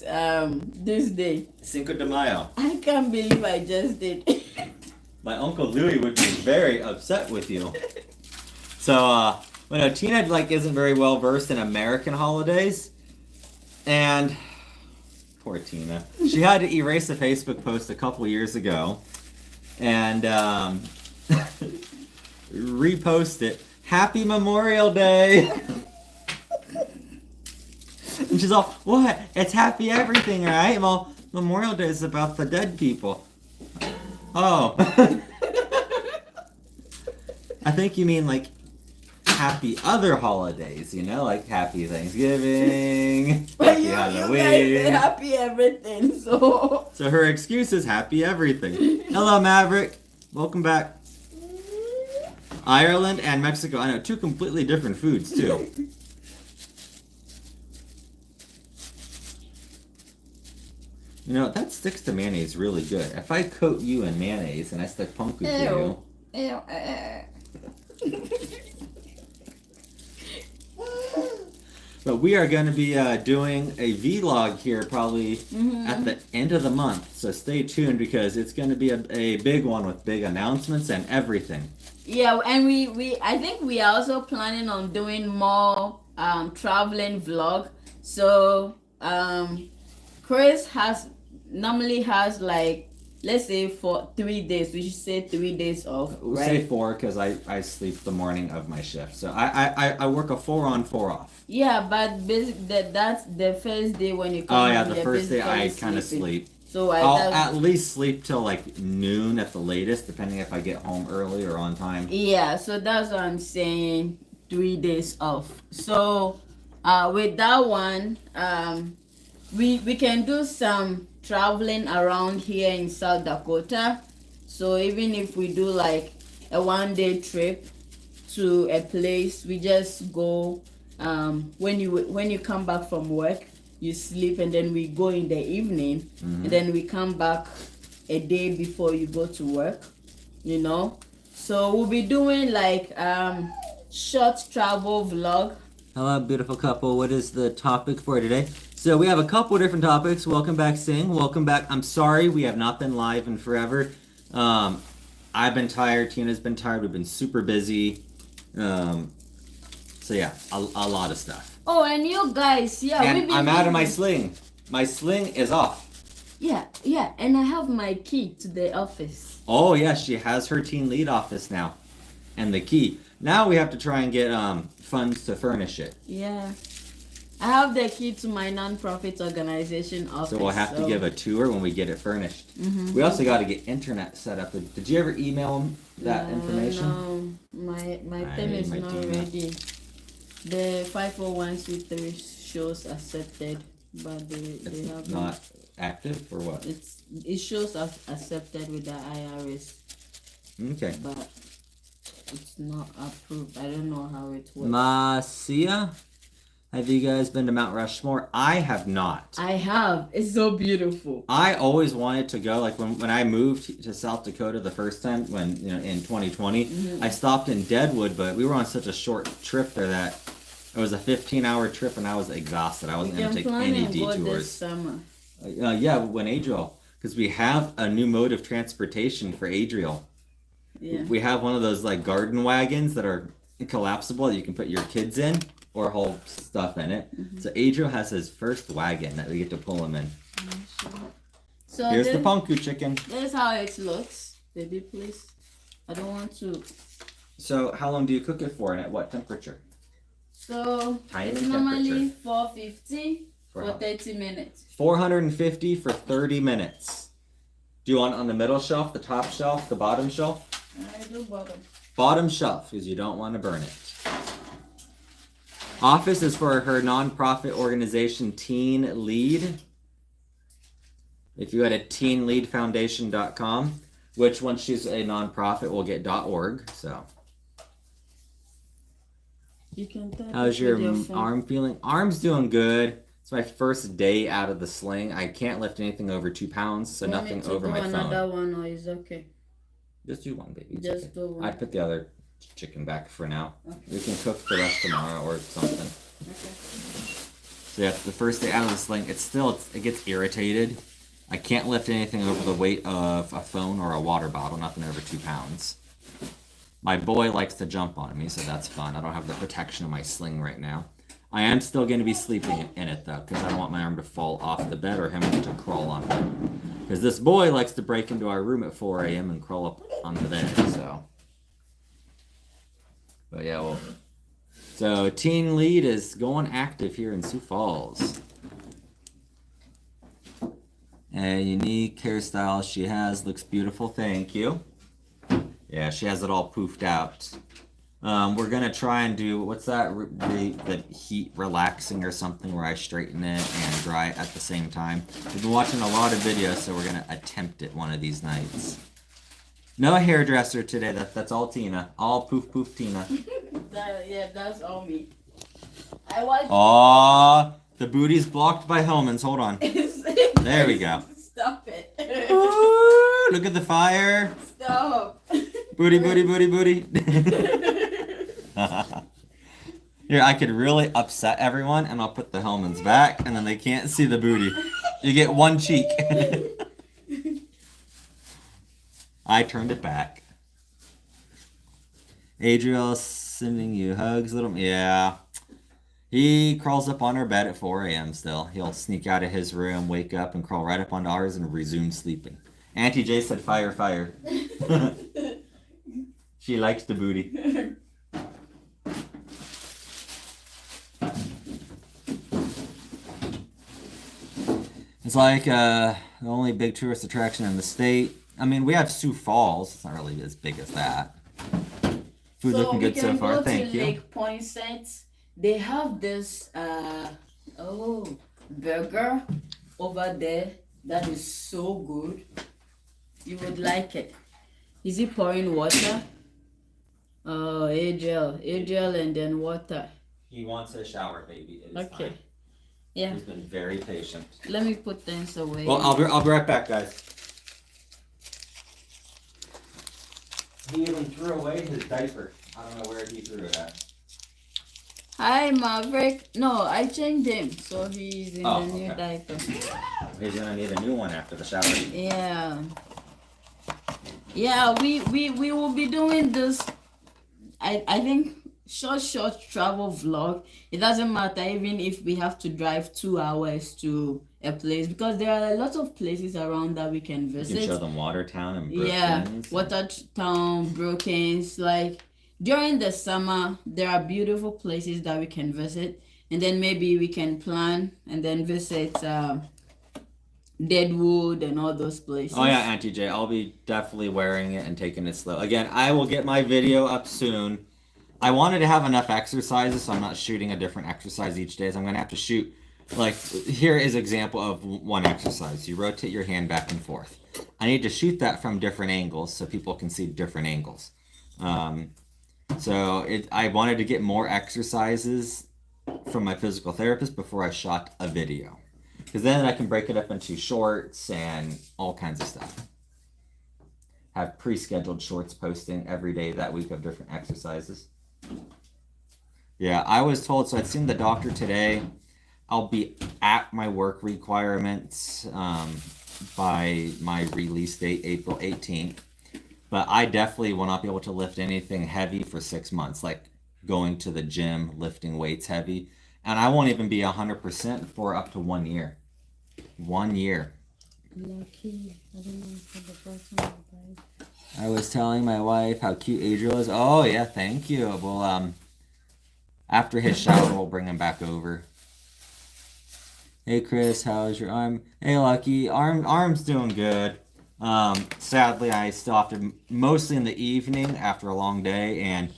This day. Cinco de Mayo. I can't believe I just did. My Uncle Louie would be very upset with you. So, well, no, Tina like isn't very well versed in American holidays, and poor Tina, she had to erase a Facebook post a couple years ago, and repost it. Happy Memorial Day. And she's all, what? It's happy everything, right? Well, Memorial Day is about the dead people. Oh. I think you mean like happy other holidays, you know, like happy Thanksgiving, But happy you guys say Halloween. happy everything, so. So her excuse is happy everything. Hello, Maverick. Welcome back. Ireland and Mexico. I know, two completely different foods, too. You know, that sticks to mayonnaise really good. If I coat you in mayonnaise and I stick Panko to you. Ew. But we are going to be doing a vlog here probably Mm-hmm. at the end of the month. So stay tuned because it's going to be a big one with big announcements and everything. Yeah, and I think we are also planning on doing more traveling vlog. So Chris normally has like, let's say for 3 days. We should say 3 days off. We'll right? say 4 because I sleep the morning of my shift. So I work a 4 on 4 off. Yeah, but that's the first day when you come Oh yeah, home, the you're first day I basically kind of sleeping. sleep. So I'll at least sleep till like noon at the latest, depending if I get home early or on time. Yeah, so that's what I'm saying. 3 days off. So with that one, we can do some traveling around here in South Dakota. So even if we do like a 1 day trip to a place, we just go when you come back from work, you sleep, and then we go in the evening, and then we come back a day before you go to work, you know. So we'll be doing like short travel vlog. Hello, beautiful couple. What is the topic for today? So we have a couple different topics. Welcome back, Sing. Welcome back. I'm sorry we have not been live in forever. I've been tired. Tina's been tired. We've been super busy. So yeah, a lot of stuff. Oh, and you guys, yeah. And I'm out of my sling. My sling is off. Yeah, and I have my key to the office. Oh yeah, she has her teen lead office now, and the key. Now we have to try and get funds to furnish it. Yeah, I have the key to my non-profit organization office. So we'll have to give a tour when we get it furnished. We also got to get internet set up. Did you ever email them that information? No, my thing is not ready. The 501c3 shows accepted, but they have not active or what? It shows accepted with the IRS. Okay. But it's not approved. I don't know how it works. Marcia, have you guys been to Mount Rushmore? I have not. I have. It's so beautiful. I always wanted to go. Like when I moved to South Dakota the first time, when in 2020, I stopped in Deadwood, but we were on such a short trip there that it was a 15-hour trip, and I was exhausted. I wasn't going to take any detours. Go this summer. Yeah, when Adriel, because we have a new mode of transportation for Adriel. Yeah. We have one of those like garden wagons that are collapsible that you can put your kids in or hold stuff in it. So Adriel has his first wagon that we get to pull him in. So here's the Panko chicken. That's how it looks. Baby, please. I don't want to. So how long do you cook it for, and at what temperature? So Tiny it's normally 450 for 30 minutes. 450 for 30 minutes. Do you want it on the middle shelf, the top shelf, the bottom shelf? I do bottom. Bottom shelf, because you don't want to burn it. Office is for her nonprofit organization, Teen Lead. If you go to teenleadfoundation.com, which once she's a nonprofit, we'll get .org. So, you can how's your arm feeling? Arm's doing good. It's my first day out of the sling. I can't lift anything over 2 pounds, so nothing over my phone. Another one, or is okay? Just do one, baby. Just do one. I'd put the other chicken back for now. Okay. We can cook the rest tomorrow or something. Okay. So yeah, the first day out of the sling, it gets irritated. I can't lift anything over the weight of a phone or a water bottle, nothing over 2 pounds. My boy likes to jump on me, so that's fun. I don't have the protection of my sling right now. I am still going to be sleeping in it, though, because I don't want my arm to fall off the bed or him to crawl on it. Because this boy likes to break into our room at 4 a.m. and crawl up on the bed, so. But yeah, well. So, Teen Lead is going active here in Sioux Falls. A unique hairstyle she has. Looks beautiful, thank you. Yeah, she has it all poofed out. We're gonna try and do, what's that, the heat relaxing or something, where I straighten it and dry it at the same time. We've been watching a lot of videos, so we're gonna attempt it one of these nights. No hairdresser today, that's all Tina. All poof Tina. Yeah, that's all me. I watched. Aw, the booty's blocked by Hellman's, hold on. There we go. Stop it. Ooh, look at the fire. Stop. Booty. Here, I could really upset everyone, and I'll put the Hellman's back, and then they can't see the booty. You get one cheek. I turned it back. Adriel sending you hugs, little. Yeah. He crawls up on our bed at 4 a.m. still. He'll sneak out of his room, wake up, and crawl right up onto ours and resume sleeping. Auntie J said fire. She likes the booty. It's like The only big tourist attraction in the state. I mean, we have Sioux Falls. It's not really as big as that. Food So looking we good so can far. go Thank to you. Lake Poinsett. They have this burger over there that is so good. You would like it. Is he pouring water? Oh, Adriel, and then water. He wants a shower, baby. It is Okay. fine. Yeah. He's been very patient. Let me put things away. Well, I'll be right back, guys. He even threw away his diaper. I don't know where he threw it at. Hi, Maverick. No, I changed him, so he's in the new diaper. He's gonna need a new one after the shower. Yeah. Yeah, we will be doing this. I think short travel vlog. It doesn't matter even if we have to drive 2 hours to a place, because there are a lot of places around that we can visit. You can show them Watertown and Brookings. Yeah, Watertown, Brookings. Like during the summer, there are beautiful places that we can visit, and then maybe we can plan and then visit Deadwood and all those places. Oh yeah, Auntie J, I'll be definitely wearing it and taking it slow. Again, I will get my video up soon. I wanted to have enough exercises, so I'm not shooting a different exercise each day. So I'm gonna have to shoot, like, here is example of one exercise. You rotate your hand back and forth. I need to shoot that from different angles so people can see different angles. I wanted to get more exercises from my physical therapist before I shot a video. Because then I can break it up into shorts and all kinds of stuff. Have pre-scheduled shorts posting every day that week of different exercises. Yeah, I was told, so I'd seen the doctor today. I'll be at my work requirements by my release date, April 18th. But I definitely will not be able to lift anything heavy for 6 months, like going to the gym, lifting weights heavy. And I won't even be 100% for up to 1 year. 1 year. Lucky. I don't know for the person. I was telling my wife how cute Adriel is. Oh yeah, thank you. Well, after his shower, we'll bring him back over. Hey Chris, how's your arm? Hey Lucky, arm's doing good. Sadly, I still have to, mostly in the evening after a long day, and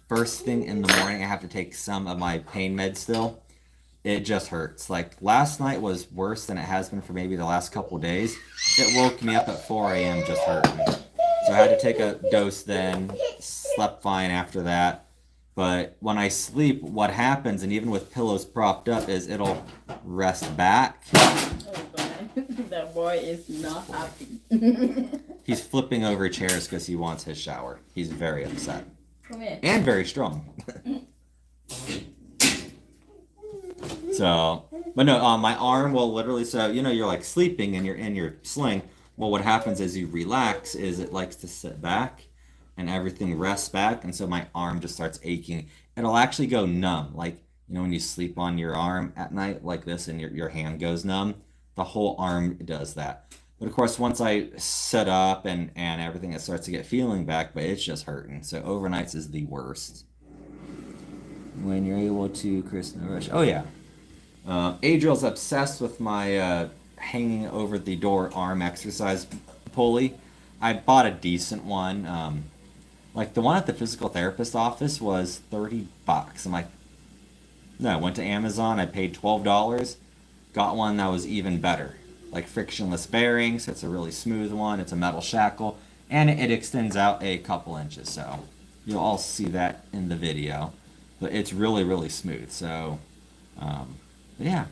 first thing in the morning, I have to take some of my pain meds still. It just hurts. Like last night was worse than it has been for maybe the last couple of days. It woke me up at 4 a.m. just hurting. So I had to take a dose then, slept fine after that. But when I sleep, what happens, and even with pillows propped up, is it'll rest back. Oh boy, that boy is not happy. He's flipping over chairs because he wants his shower. He's very upset. Come here. And very strong. So, but no, my arm will literally, so, you know, you're like sleeping and you're in your sling. Well, what happens is you relax is it likes to sit back and everything rests back. And so my arm just starts aching. It'll actually go numb. Like, you know, when you sleep on your arm at night like this and your hand goes numb, the whole arm does that. But of course, once I set up and everything, it starts to get feeling back, but it's just hurting. So overnights is the worst. When you're able to, Chris, no rush. Oh yeah. Adriel's obsessed with my hanging over the door arm exercise pulley. I bought a decent one. Like the one at the physical therapist office was $30. I'm like, no, I went to Amazon, I paid $12, got one that was even better. Like frictionless bearings, it's a really smooth one, it's a metal shackle, and it extends out a couple inches, so you'll all see that in the video. But it's really, really smooth, so, but yeah.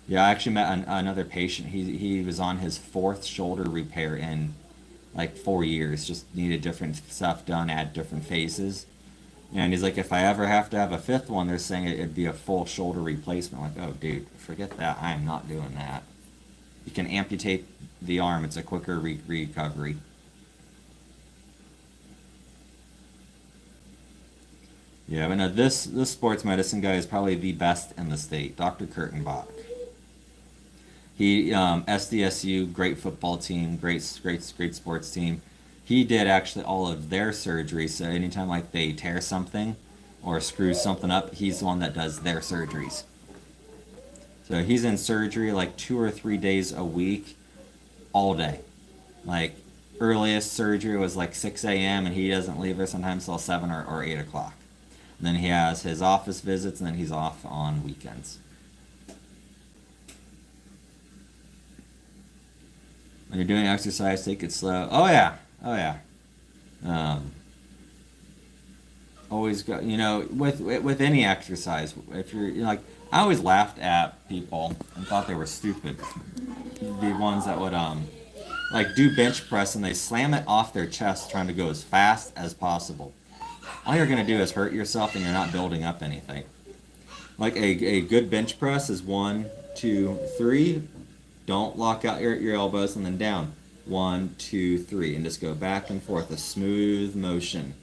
Yeah, I actually met another patient. He was on his 4th shoulder repair in like 4 years. Just needed different stuff done at different phases. And he's like, if I ever have to have a 5th one, they're saying it'd be a full shoulder replacement. I'm like, oh, dude, forget that. I am not doing that. You can amputate the arm. It's a quicker recovery. Yeah, but no, this sports medicine guy is probably the best in the state, Dr. Kurtenbach. He SDSU, great football team, great sports team. He did actually all of their surgeries. So anytime like they tear something or screw something up, he's the one that does their surgeries. So he's in surgery like 2 or 3 days a week, all day. Like earliest surgery was like 6 a.m. and he doesn't leave her sometimes till 7 or 8 o'clock. And then he has his office visits and then he's off on weekends. When you're doing exercise, take it slow. Oh yeah, oh yeah. Always go. With any exercise, if you're like, I always laughed at people and thought they were stupid. The ones that would like do bench press and they slam it off their chest trying to go as fast as possible. All you're gonna do is hurt yourself and you're not building up anything. Like a good bench press is 1, 2, 3. Don't lock out your elbows and then down. 1, 2, 3, and just go back and forth, a smooth motion.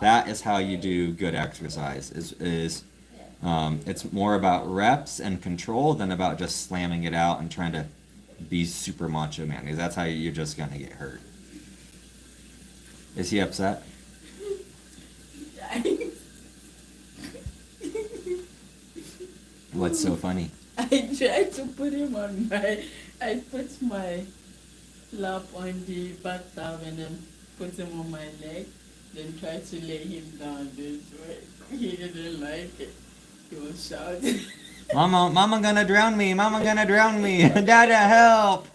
That is how you do good exercise. It's more about reps and control than about just slamming it out and trying to be super macho man, because that's how you're just gonna get hurt. Is he upset? What's so funny? I tried to put him on I put my lap on the bathtub and then put him on my leg, then tried to lay him down this way. He didn't like it. He was shouting. Mama gonna drown me, Mama gonna drown me, Dada help!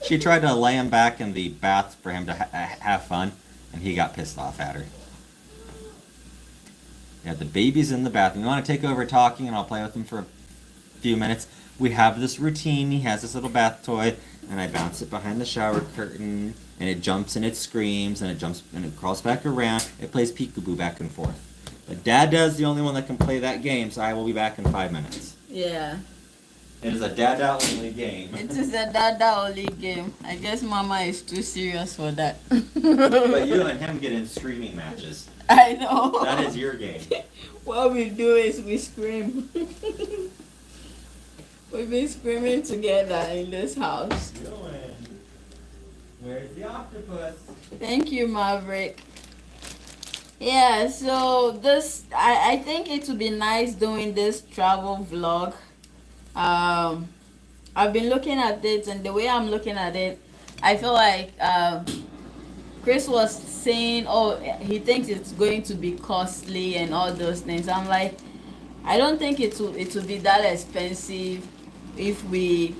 She tried to lay him back in the bath for him to have fun, and he got pissed off at her. Yeah, the baby's in the bathroom. You want to take over talking and I'll play with him for a few minutes? We have this routine. He has this little bath toy, and I bounce it behind the shower curtain, and it jumps and it screams, and it jumps and it crawls back around. It plays peekaboo back and forth. But Dada's the only one that can play that game, so I will be back in 5 minutes. Yeah. It is a Dada only game. It is a Dada only game. I guess Mama is too serious for that. But you and him get in screaming matches. I know. That is your game. What we do is we scream. We've been screaming together in this house. Where's the octopus? Thank you, Maverick. Yeah, so I think it would be nice doing this travel vlog. I've been looking at it, and the way I'm looking at it, I feel like Chris was saying, oh, he thinks it's going to be costly and all those things. I'm like, I don't think it will be that expensive if we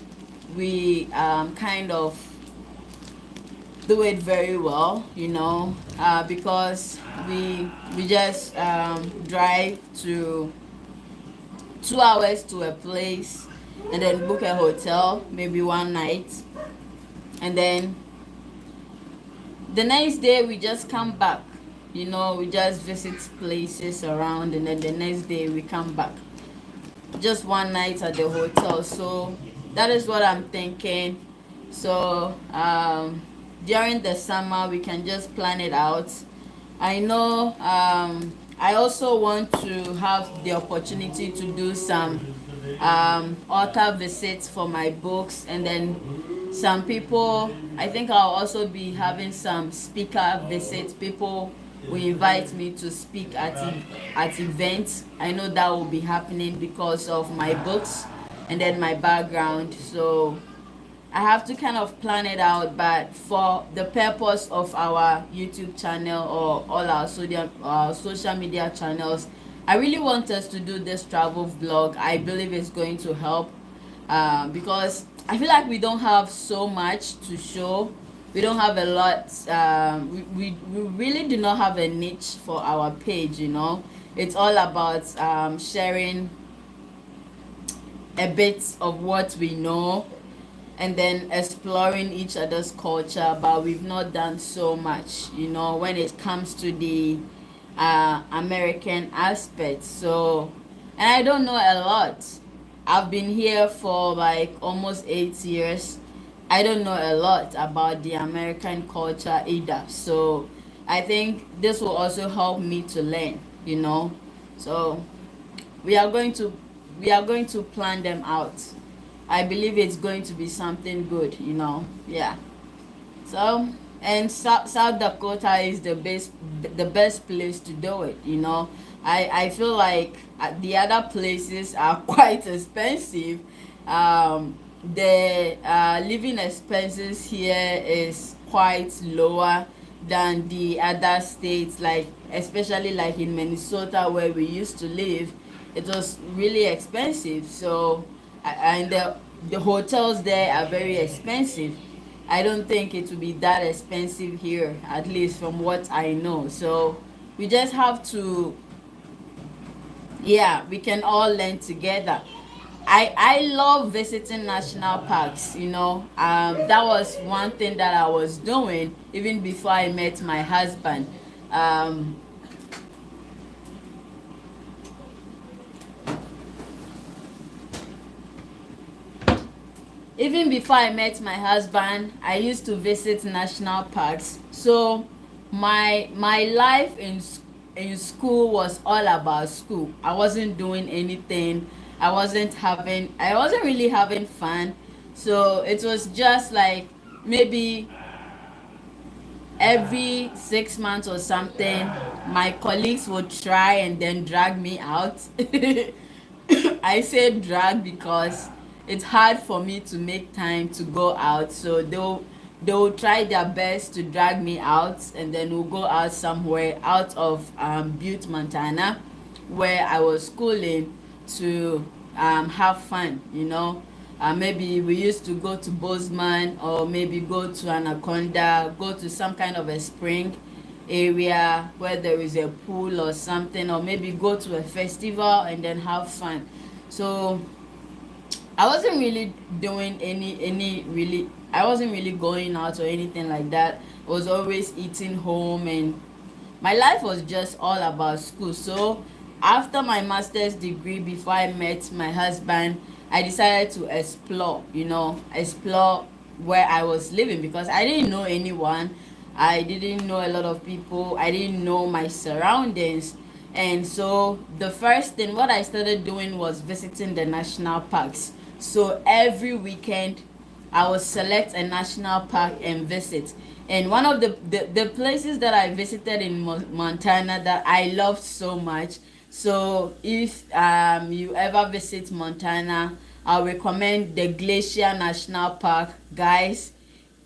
kind of do it very well, because we just drive to 2 hours to a place and then book a hotel, maybe one night, and then the next day we just come back. We just visit places around, and then the next day we come back. Just one night at the hotel. So that is what I'm thinking. So during the summer we can just plan it out. I know I also want to have the opportunity to do some author visits for my books, and then some people, I think I'll also be having some speaker visits. People will invite me to speak at events. I know that will be happening because of my books and then my background. So I have to kind of plan it out, but for the purpose of our YouTube channel or all our social media channels, I really want us to do this travel vlog. I believe it's going to help because I feel like we don't have so much to show. We don't have a lot. We really do not have a niche for our page. It's all about sharing a bit of what we know and then exploring each other's culture, but we've not done so much when it comes to the American aspect. So, and I don't know a lot. I've been here for like almost 8 years. I don't know a lot about the American culture either. So I think this will also help me to learn. So we are going to plan them out. I believe it's going to be something good. Yeah. So and South Dakota is the best place to do it. I feel like the other places are quite expensive. The living expenses here is quite lower than the other states, like especially like in Minnesota where we used to live. It was really expensive. So and the hotels there are very expensive. I don't think it will be that expensive here, at least from what I know. So we just have to, yeah, we can all learn together. I love visiting national parks. That was one thing that I was doing even before I met my husband. Um, Even before I met my husband, I used to visit national parks. So my life in school was all about school. I wasn't doing anything. I wasn't really having fun. So it was just like maybe every 6 months or something, my colleagues would try and then drag me out. I say drag because it's hard for me to make time to go out. So they'll try their best to drag me out, and then we'll go out somewhere out of Butte, Montana, where I was schooling, to have fun. Maybe we used to go to Bozeman, or maybe go to Anaconda, go to some kind of a spring area where there is a pool or something, or maybe go to a festival and then have fun. So I wasn't really doing any really, I wasn't really going out or anything like that. I was always eating home, and my life was just all about school. So after my master's degree, before I met my husband, I decided to explore where I was living, because I didn't know anyone. I didn't know a lot of people. I didn't know my surroundings. And so the first thing what I started doing was visiting the national parks. So every weekend I would select a national park and visit. And one of the places that I visited in Montana that I loved so much. So if you ever visit Montana, I recommend the Glacier National Park. Guys,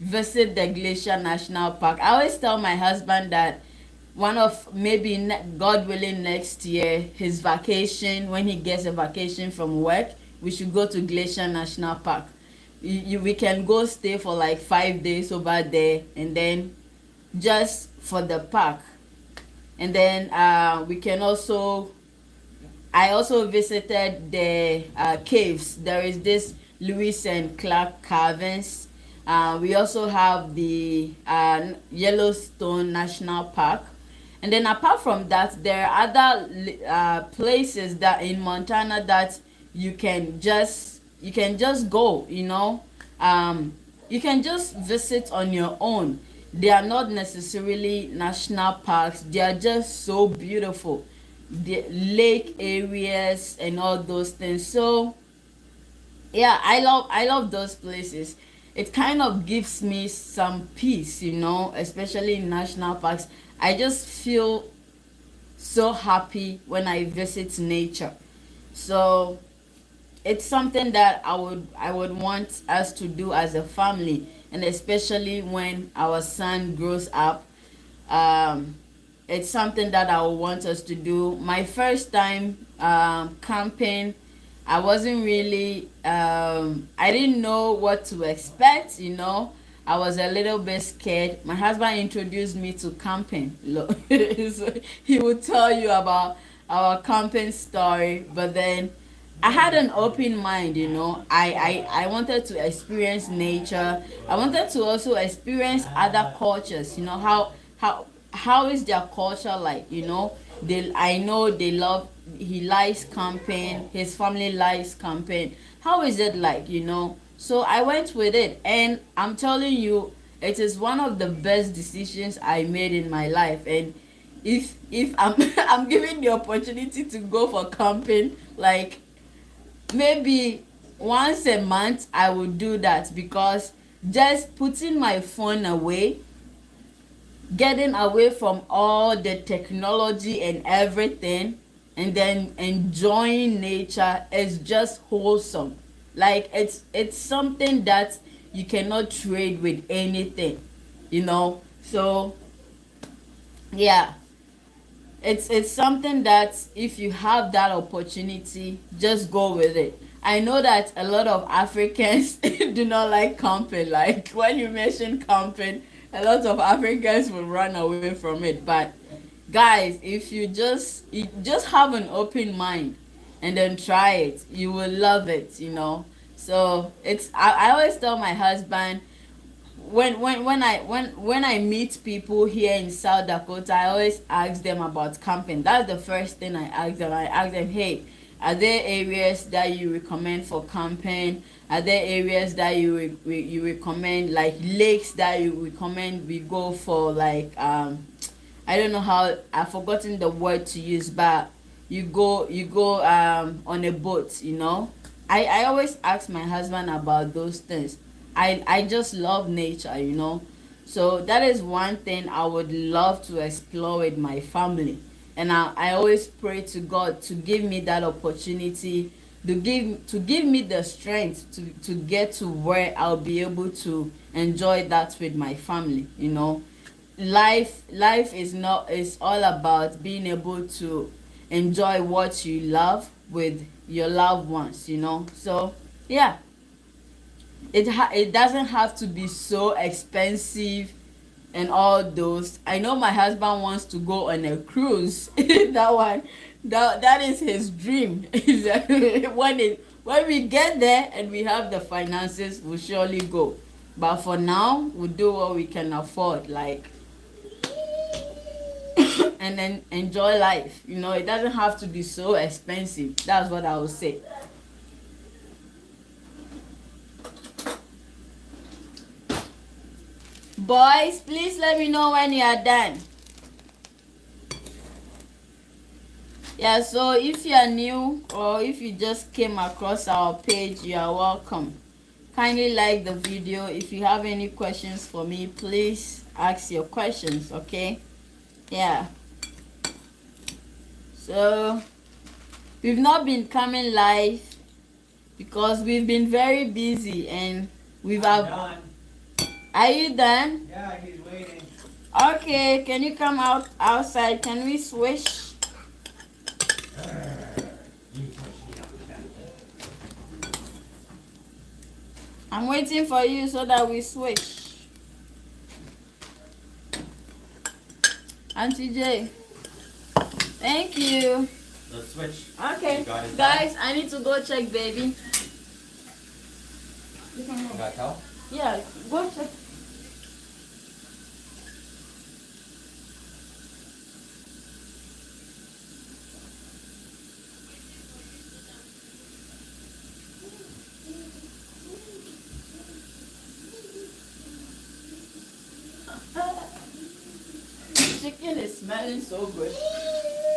visit the Glacier National Park. I always tell my husband that one of maybe God willing next year, his vacation, when he gets a vacation from work, we should go to Glacier National Park. We can go stay for like 5 days over there, and then just for the park. And then we can also, I also visited the caves. There is this Lewis and Clark caverns. We also have the Yellowstone National Park. And then apart from that, there are other places that in Montana that you can just go. You can just visit on your own. They are not necessarily national parks. They are just so beautiful. The lake areas and all those things. So yeah, I love those places. It kind of gives me some peace, especially in national parks. I just feel so happy when I visit nature. So it's something that I would want us to do as a family, and especially when our son grows up. um it's something that I would want us to do. My first time camping, I wasn't really, I didn't know what to expect. I was a little bit scared. My husband introduced me to camping. Look, so he would tell you about our camping story, but then I had an open mind. I wanted to experience nature. I wanted to also experience other cultures. How is their culture like. I know they love, he likes camping, his family likes camping. How is it like? So I went with it, and I'm telling you, it is one of the best decisions I made in my life. And if I'm I'm given the opportunity to go for camping, like maybe once a month, I would do that, because just putting my phone away, getting away from all the technology and everything, and then enjoying nature is just wholesome. Like it's something that you cannot trade with anything, you know. So yeah, it's something that if you have that opportunity, just go with it. I know that a lot of Africans do not like camping. Like when you mention camping, a lot of Africans will run away from it. But guys, if you just have an open mind and then try it, you will love it, you know. So I always tell my husband, when I meet people here in South Dakota, I always ask them about camping. That's the first thing I ask them. I ask them, hey, are there areas that you recommend for camping? Are there areas that you recommend, like lakes that you recommend we go for, like I don't know how, I've forgotten the word to use, but you go on a boat, you know. I always ask my husband about those things. I just love nature, you know. So that is one thing I would love to explore with my family. And I always pray to God to give me that opportunity, to give me the strength to get to where I'll be able to enjoy that with my family, you know. Life is not, is all about being able to enjoy what you love with your loved ones, you know. So yeah, it doesn't have to be so expensive and all those. I know my husband wants to go on a cruise. That one, that is his dream. When we get there and we have the finances, we'll surely go. But for now, we'll do what we can afford, like, and then enjoy life. You know, it doesn't have to be so expensive. That's what I would say. Boys, please let me know when you are done. Yeah, so if you are new or if you just came across our page, you are welcome. Kindly like the video. If you have any questions for me, please ask your questions, okay? Yeah. So we've not been coming live because we've been very busy and we've Done. Are you done? Yeah, he's waiting. Okay, can you come outside? Can we switch? I'm waiting for you so that we switch. Auntie J. Thank you. Let's switch. Okay. You got it, Guys, I need to go check baby. You got towel? Yeah, go check. Chicken is smelling so good.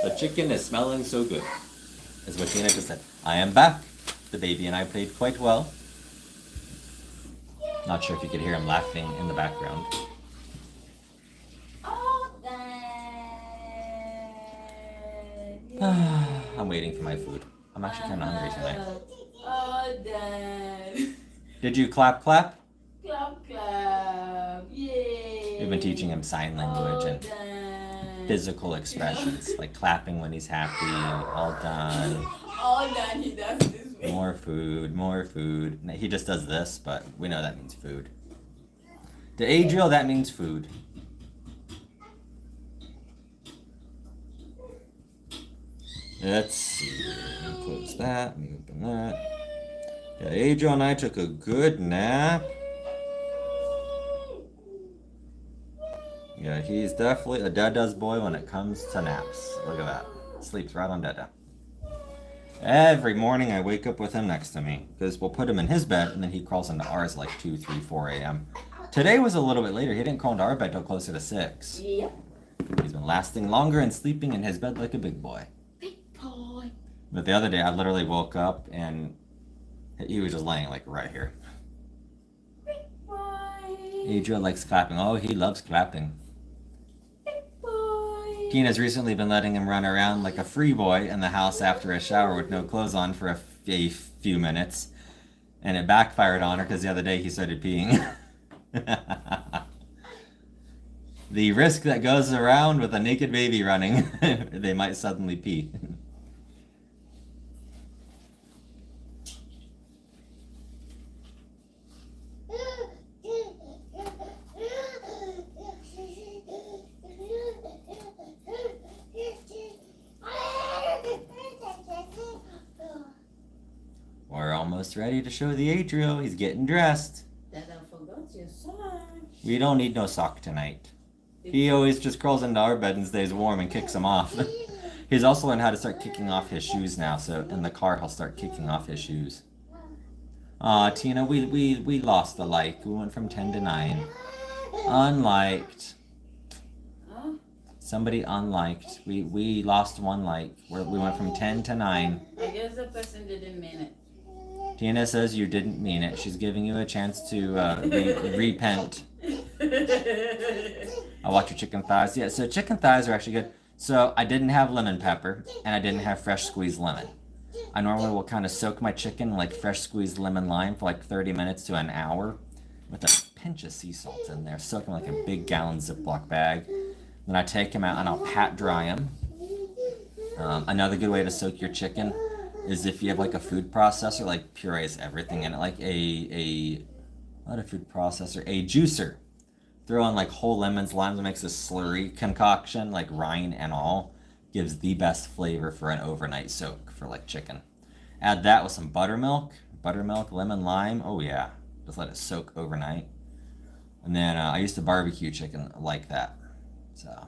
The chicken is smelling so good. As what Tina just said. I am back. The baby and I played quite well. Not sure if you could hear him laughing in the background. Oh, I'm waiting for my food. I'm actually kind of hungry tonight. Oh, dad. Did you clap? Clap, clap. Yay. We've been teaching him sign language and done. physical expressions, like clapping when he's happy, all done. All done, he does this way. More food, more food. He just does this, but we know that means food. To Adriel, that means food. Let's see. Let me close that. Let me open that. Yeah, Adriel and I took a good nap. Yeah, he's definitely a Dada's boy when it comes to naps. Look at that. Sleeps right on Dada. Every morning I wake up with him next to me because we'll put him in his bed and then he crawls into ours like 2, 3, 4 a.m. Today was a little bit later. He didn't crawl into our bed till closer to 6. Yeah. He's been lasting longer and sleeping in his bed like a big boy. Big boy. But the other day I literally woke up and he was just laying like right here. Big boy. Adriel likes clapping. Oh, he loves clapping. Tina's recently been letting him run around like a free boy in the house after a shower with no clothes on for a few minutes. And it backfired on her because the other day he started peeing. The risk that goes around with a naked baby running, they might suddenly pee. We're almost ready to show the Adriel. He's getting dressed. Dad, I forgot your sock. We don't need no sock tonight. He always just crawls into our bed and stays warm and kicks them off. He's also learned how to start kicking off his shoes now, so in the car he'll start kicking off his shoes. Aw, Tina, we lost the like. We went from 10 to 9. Unliked. Huh? Somebody unliked. We lost one like. We went from 10 to 9. I guess the person didn't mean it. Tina says you didn't mean it. She's giving you a chance to repent. I'll watch your chicken thighs. Yeah, so chicken thighs are actually good. So I didn't have lemon pepper, and I didn't have fresh squeezed lemon. I normally will kind of soak my chicken in like fresh squeezed lemon lime for like 30 minutes to an hour with a pinch of sea salt in there. Soak them like a big gallon Ziploc bag. Then I take them out and I'll pat dry them. Another good way to soak your chicken is if you have like a food processor, like purees everything in it, like not a food processor, a juicer. Throw in like whole lemons, limes, and makes a slurry concoction, like rind and all. Gives the best flavor for an overnight soak for like chicken. Add that with some buttermilk, lemon, lime. Oh yeah, just let it soak overnight. And then I used to barbecue chicken like that. So,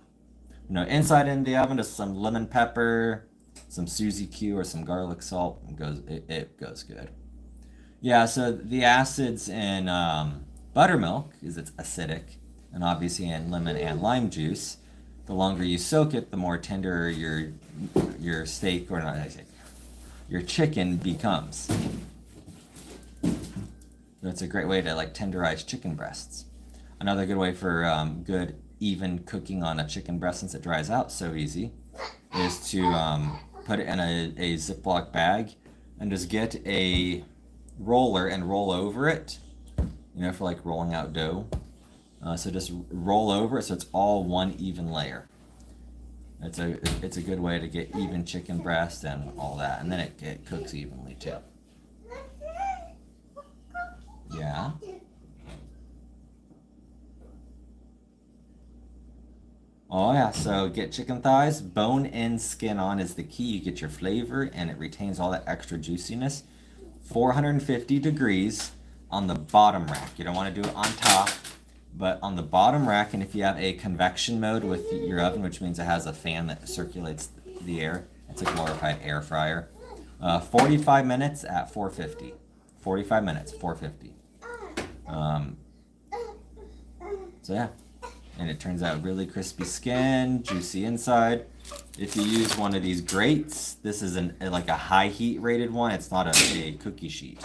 inside in the oven, just some lemon pepper, some Suzy Q or some garlic salt. It goes good. Yeah, so the acids in buttermilk is it's acidic, and obviously in lemon and lime juice. The longer you soak it, the more tender your steak or not steak, your chicken becomes. So it's a great way to like tenderize chicken breasts. Another good way for good even cooking on a chicken breast, since it dries out so easy, is to put it in a Ziploc bag and just get a roller and roll over it, for like rolling out dough. So just roll over it so it's all one even layer. It's a good way to get even chicken breast and all that, and then it cooks evenly too. Yeah. Oh yeah, so get chicken thighs, bone in, skin on is the key. You get your flavor and it retains all that extra juiciness. 450 degrees on the bottom rack. You don't want to do it on top, but on the bottom rack, and if you have a convection mode with your oven, which means it has a fan that circulates the air, it's a glorified air fryer. 45 minutes at 450. 45 minutes, 450. So yeah. And it turns out really crispy skin, juicy inside. If you use one of these grates, this is like a high heat rated one. It's not a cookie sheet.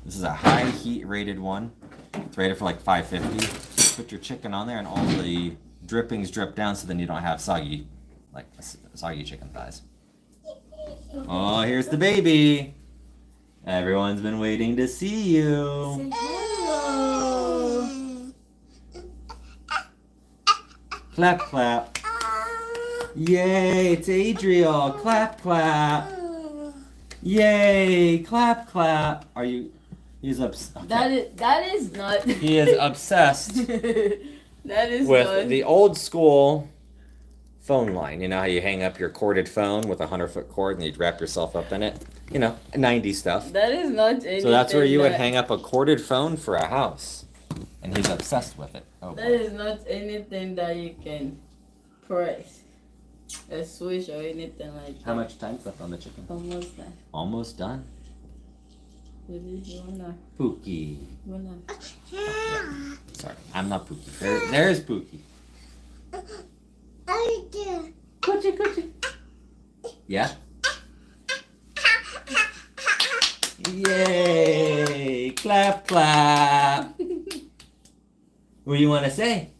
This is a high heat rated one. It's rated for like 550. Put your chicken on there and all the drippings drip down, so then you don't have soggy chicken thighs. Oh, here's the baby. Everyone's been waiting to see you. Hello. Clap, clap. Yay, it's Adriel. Clap, clap. Yay, clap, clap. He's obsessed. Okay. That is not. He is obsessed That is with not. the old school phone line. You know how you hang up your corded phone with a 100-foot cord and you'd wrap yourself up in it? 90s stuff. That is not anything. So that's where you would hang up a corded phone for a house. And he's obsessed with it. Oh, that is not anything that you can press. A switch or anything like that. How much time's left on the chicken? Almost done. Almost done. Really? You Pookie. wanna? Sorry, I'm not Pookie. There's Pookie. Coochie. Yeah? Yay! Clap, clap. What do you want to say?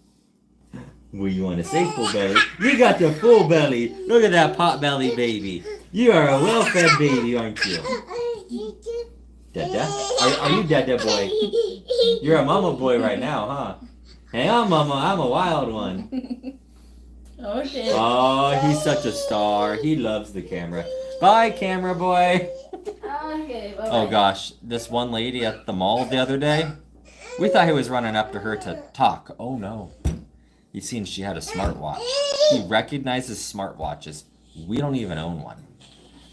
What you want to say, full belly? You got the full belly. Look at that pot belly baby. You are a well-fed baby, aren't you? Dada? Are you Dada boy? You're a mama boy right now, huh? Hang on, mama. I'm a wild one. Okay. Oh, he's such a star. He loves the camera. Bye, camera boy. Okay, bye-bye. Oh gosh, this one lady at the mall the other day, we thought he was running up to her to talk. Oh no. He seen she had a smartwatch. He recognizes smartwatches. We don't even own one.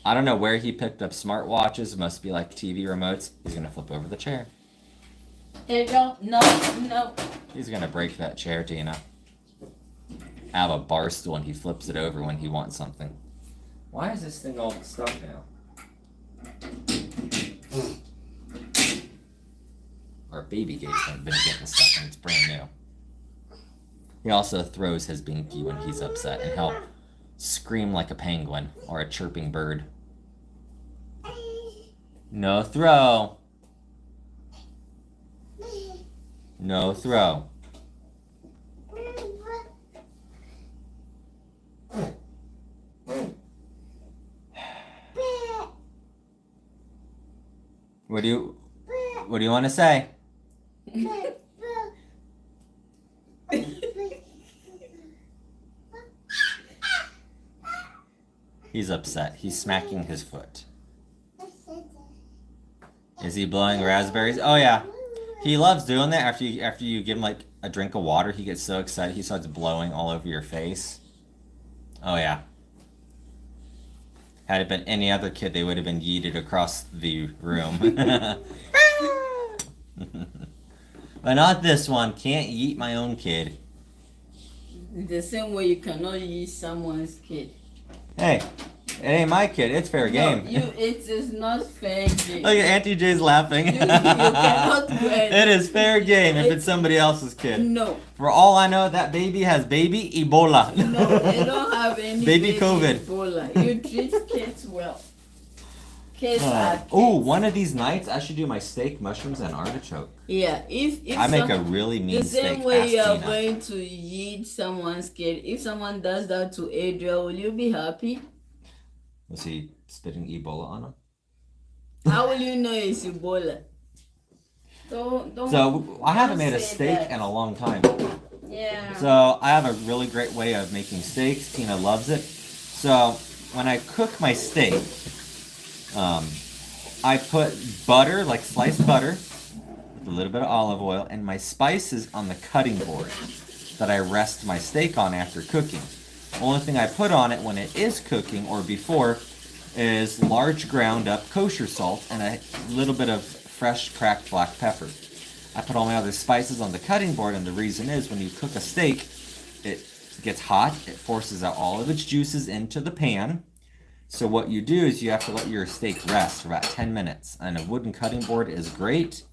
I don't know where he picked up smartwatches. It must be like TV remotes. He's gonna flip over the chair. Hey, no. He's gonna break that chair, Tina. I have a bar stool and he flips it over when he wants something. Why is this thing all stuck now? Our baby gates have been getting stuck and it's brand new. He also throws his binky when he's upset and he'll scream like a penguin or a chirping bird. No throw. No throw. What do you want to say? He's upset. He's smacking his foot. Is he blowing raspberries? Oh yeah. He loves doing that after you give him like a drink of water. He gets so excited. He starts blowing all over your face. Oh yeah. Had it been any other kid, they would have been yeeted across the room. But not this one. Can't yeet my own kid. The same way you cannot use someone's kid. Hey, it ain't my kid. It's fair game. No, it is not fair game. Look at Auntie J's laughing. You cannot do it. It is fair game if it's somebody else's kid. No. For all I know, that baby has baby Ebola. No, they don't have any Baby COVID. Ebola. You treat kids well. Kids are kids. Oh, one of these nights I should do my steak, mushrooms, and artichoke. Yeah, if I make a really mean the steak. same way Ask you are Tina. going to eat someone's kid, if someone does that to Adriel, will you be happy? Was he spitting Ebola on him? How will you know it's Ebola? Don't. So I haven't don't made a say steak that. in a long time. Yeah. So I have a really great way of making steaks. Tina loves it. So when I cook my steak, I put butter, like sliced butter, with a little bit of olive oil, and my spices on the cutting board that I rest my steak on after cooking. Only thing I put on it when it is cooking or before is large ground up kosher salt and a little bit of fresh cracked black pepper. I put all my other spices on the cutting board, and the reason is when you cook a steak, it gets hot, it forces out all of its juices into the pan. So what you do is you have to let your steak rest for about 10 minutes. And a wooden cutting board is great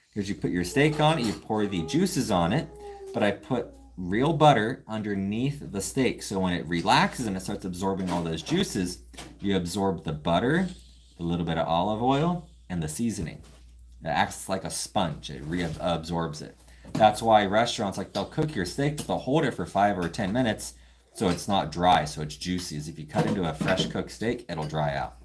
because you put your steak on it, you pour the juices on it, but I put real butter underneath the steak. So when it relaxes and it starts absorbing all those juices, you absorb the butter, a little bit of olive oil, and the seasoning. It acts like a sponge. It reabsorbs it. That's why restaurants, like, they'll cook your steak, but they'll hold it for 5 or 10 minutes so it's not dry, so it's juicy. As if you cut into a fresh cooked steak, it'll dry out.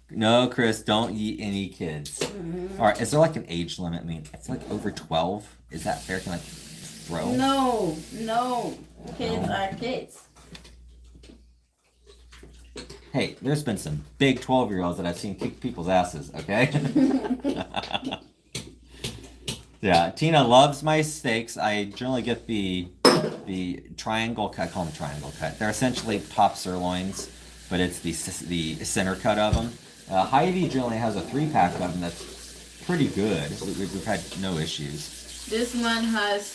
No, Chris, don't eat any kids. Mm-hmm. All right, is there like an age limit? I mean, it's like over 12. Is that fair? Can I throw? No. Kids are kids. Hey, there's been some big 12-year-olds that I've seen kick people's asses, okay? Yeah, Tina loves my steaks. I generally get the triangle cut. I call them triangle cut. They're essentially top sirloins, but it's the center cut of them. Heidi generally has a 3-pack of them that's pretty good. We've had no issues. This one has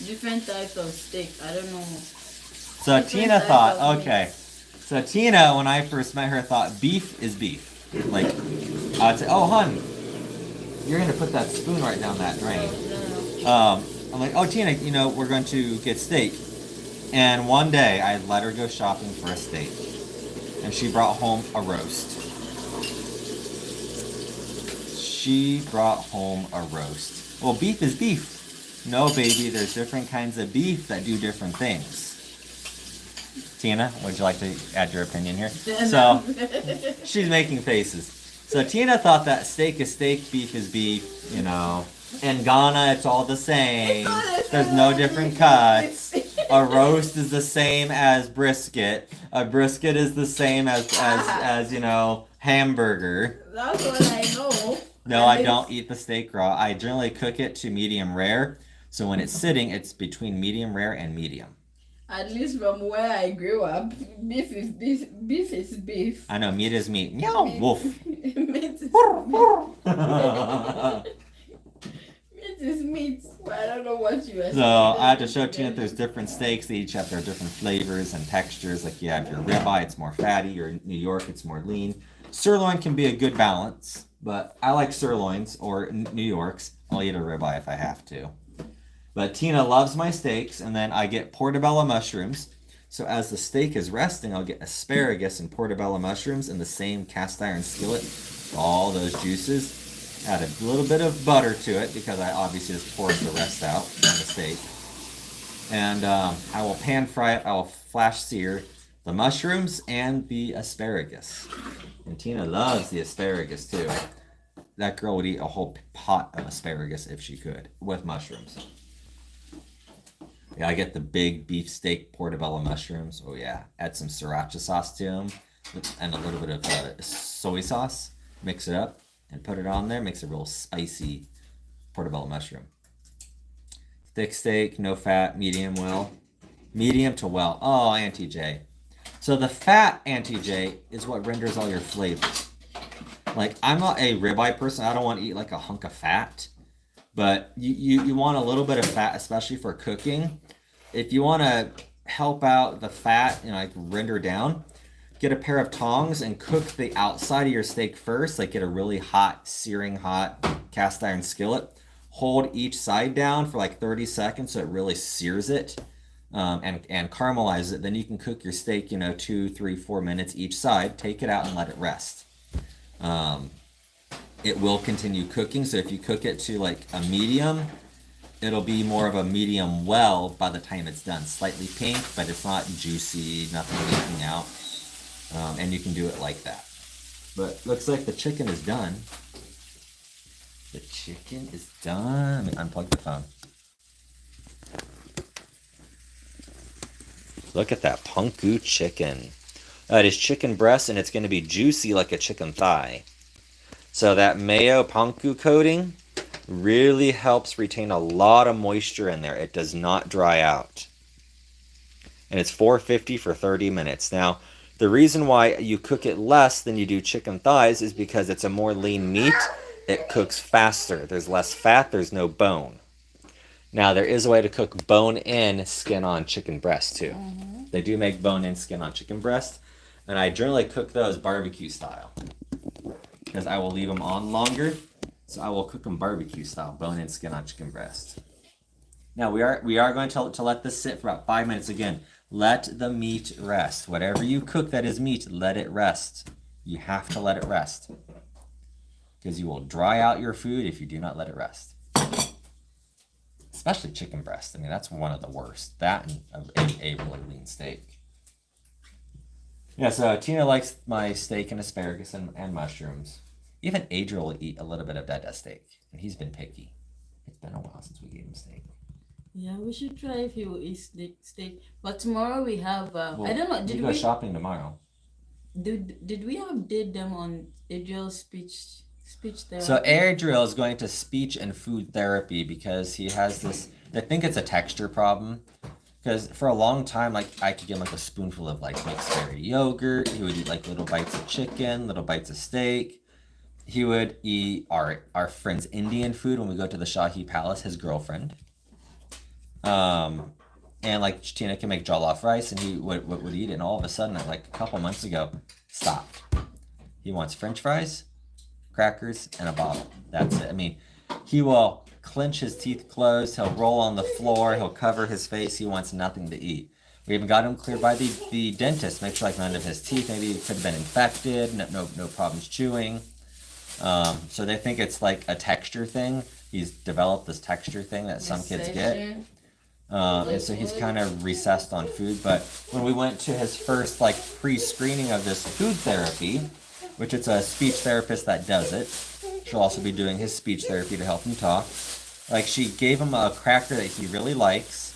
different types of steak. I don't know. So Tina thought, okay. So Tina, when I first met her, thought beef is beef. Like, I'd say, oh, hon, you're going to put that spoon right down that drain. I'm like, oh, Tina, we're going to get steak. And one day, I let her go shopping for a steak. And she brought home a roast. Well, beef is beef. No, baby, there's different kinds of beef that do different things. Tina, would you like to add your opinion here? So, she's making faces. So Tina thought that steak is steak, beef is beef, you know. In Ghana, it's all the same. There's no different cuts. A roast is the same as brisket. A brisket is the same as you know, hamburger. That's what I know. No, I don't eat the steak raw. I generally cook it to medium rare. So when it's sitting, it's between medium rare and medium. At least from where I grew up, beef is beef. Beef is beef. I know, meat is meat. Meow, woof. Meat is meat is meat. Well, I don't know what you are saying. So I had to show Tina that there's different steaks. They each have their different flavors and textures. Like you have your ribeye, it's more fatty. Your New York, it's more lean. Sirloin can be a good balance, but I like sirloins or New Yorks. I'll eat a ribeye if I have to. But Tina loves my steaks, and then I get portobello mushrooms. So as the steak is resting, I'll get asparagus and portobello mushrooms in the same cast iron skillet. All those juices. Add a little bit of butter to it because I obviously just poured the rest out on the steak. And I will pan fry it. I will flash sear the mushrooms and the asparagus. And Tina loves the asparagus too. That girl would eat a whole pot of asparagus if she could with mushrooms. Yeah, I get the big beefsteak portobello mushrooms. Oh yeah, add some sriracha sauce to them and a little bit of soy sauce. Mix it up and put it on there. Makes a real spicy portobello mushroom. Thick steak, no fat, medium well. Medium to well. Oh, Auntie J. So the fat, Auntie J, is what renders all your flavors. Like, I'm not a ribeye person. I don't want to eat like a hunk of fat. But you want a little bit of fat, especially for cooking. If you want to help out the fat, you know, like render down, get a pair of tongs and cook the outside of your steak first. Like get a really hot, searing hot cast iron skillet. Hold each side down for like 30 seconds so it really sears it and caramelizes it. Then you can cook your steak, you know, 2, 3, 4 minutes each side. Take it out and let it rest. It will continue cooking. So if you cook it to like a medium, it'll be more of a medium well by the time it's done. Slightly pink, but it's not juicy, nothing leaking out. And you can do it like that. But looks like the chicken is done. The chicken is done. Let me unplug the phone. Look at that Panko chicken. That is chicken breast, and it's going to be juicy like a chicken thigh. So that mayo Panko coating really helps retain a lot of moisture in there. It does not dry out. And it's $4.50 for 30 minutes. Now, the reason why you cook it less than you do chicken thighs is because it's a more lean meat. It cooks faster. There's less fat. There's no bone. Now, there is a way to cook bone-in, skin-on chicken breast, too. Mm-hmm. They do make bone-in, skin-on chicken breast. And I generally cook those barbecue style. Because I will leave them on longer. So I will cook them barbecue style, bone-in, skin-on chicken breast. Now, we are going to let this sit for about 5 minutes. Again, let the meat rest. Whatever you cook that is meat, let it rest. You have to let it rest. Because you will dry out your food if you do not let it rest. Especially chicken breast. I mean, that's one of the worst. That and a really lean steak. Yeah, so Tina likes my steak and asparagus and mushrooms. Even Adriel will eat a little bit of that steak. And he's been picky. It's been a while since we gave him steak. Yeah, we should try if he will eat steak. But tomorrow we have, Well, I don't know, did we go shopping tomorrow? Did we update them on Adriel's speech therapy? So Adriel is going to speech and food therapy because he has this, I think it's a texture problem. Because for a long time, like I could give him like a spoonful of like mixed berry yogurt. He would eat like little bites of chicken, little bites of steak. He would eat our friend's Indian food when we go to the Shahi Palace, his girlfriend. And like Tina can make jollof rice and he would eat it. And all of a sudden, like a couple months ago, stopped. He wants French fries, crackers, and a bottle. That's it. I mean, he will clench his teeth closed. He'll roll on the floor. He'll cover his face. He wants nothing to eat. We even got him cleared by the dentist. Make sure like none of his teeth maybe could have been infected. No problems chewing. So they think it's like a texture thing. he's developed this texture thing that some kids get. And so he's kind of recessed on food. But when we went to his first like pre-screening of this food therapy, which it's a speech therapist that does it, she'll also be doing his speech therapy to help him talk. Like she gave him a cracker that he really likes,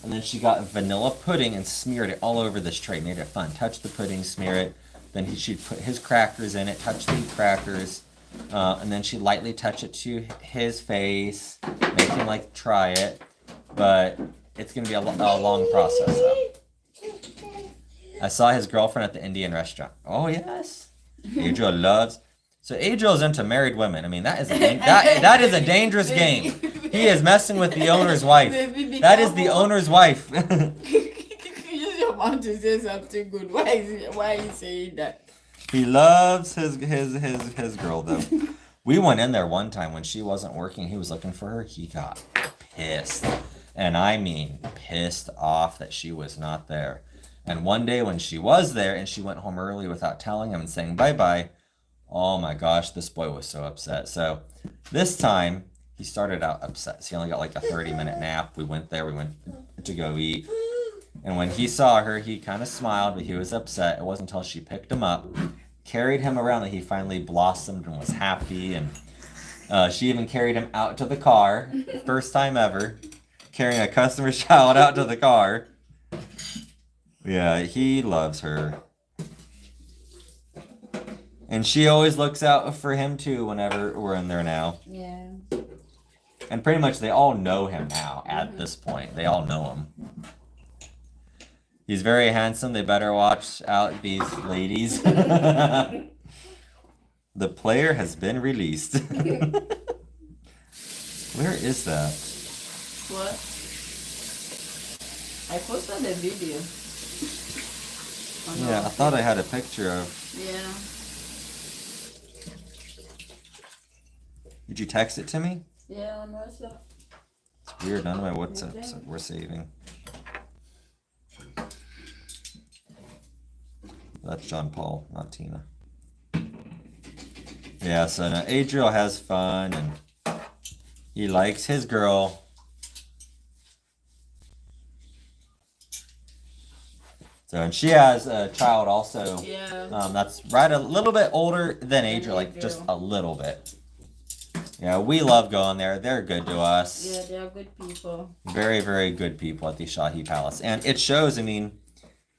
and then she got vanilla pudding and smeared it all over this tray, made it fun. Touch the pudding, smear it. Then she'd put his crackers in it, touch the crackers, and then she'd lightly touch it to his face, make him like try it. But it's gonna be a long process though. I saw his girlfriend at the Indian restaurant. Oh yes, Adriel loves. So Adriel's into married women. I mean that is that is a dangerous game. He is messing with the owner's wife. That is the owner's wife. You just want to say something good. Why are you saying that? He loves his girl though. We went in there one time when she wasn't working. He was looking for her. He got pissed. And I mean pissed off that she was not there. And one day when she was there and she went home early without telling him and saying bye-bye, oh my gosh, this boy was so upset. So this time he started out upset. So he only got like a 30-minute nap. We went to go eat. And when he saw her, he kind of smiled, but he was upset. It wasn't until she picked him up, carried him around, that he finally blossomed and was happy. And she even carried him out to the car. First time ever. Carrying a customer's child out to the car. Yeah, he loves her. And she always looks out for him too whenever we're in there now. Yeah. And pretty much they all know him now at this point. They all know him. He's very handsome. They better watch out, these ladies. The player has been released. Where is that? What? I posted a video. Yeah, I thought I had a picture of. Yeah. Did you text it to me? Yeah, on WhatsApp. It's weird. None of my WhatsApps we're saving. That's John Paul, not Tina. Yeah, so now Adriel has fun and he likes his girl. So, and she has a child also. Yeah. That's right a little bit older than Adriel, like just a little bit. Yeah, we love going there. They're good to us. Yeah, they are good people. Very, very good people at the Shahi Palace. And it shows, I mean,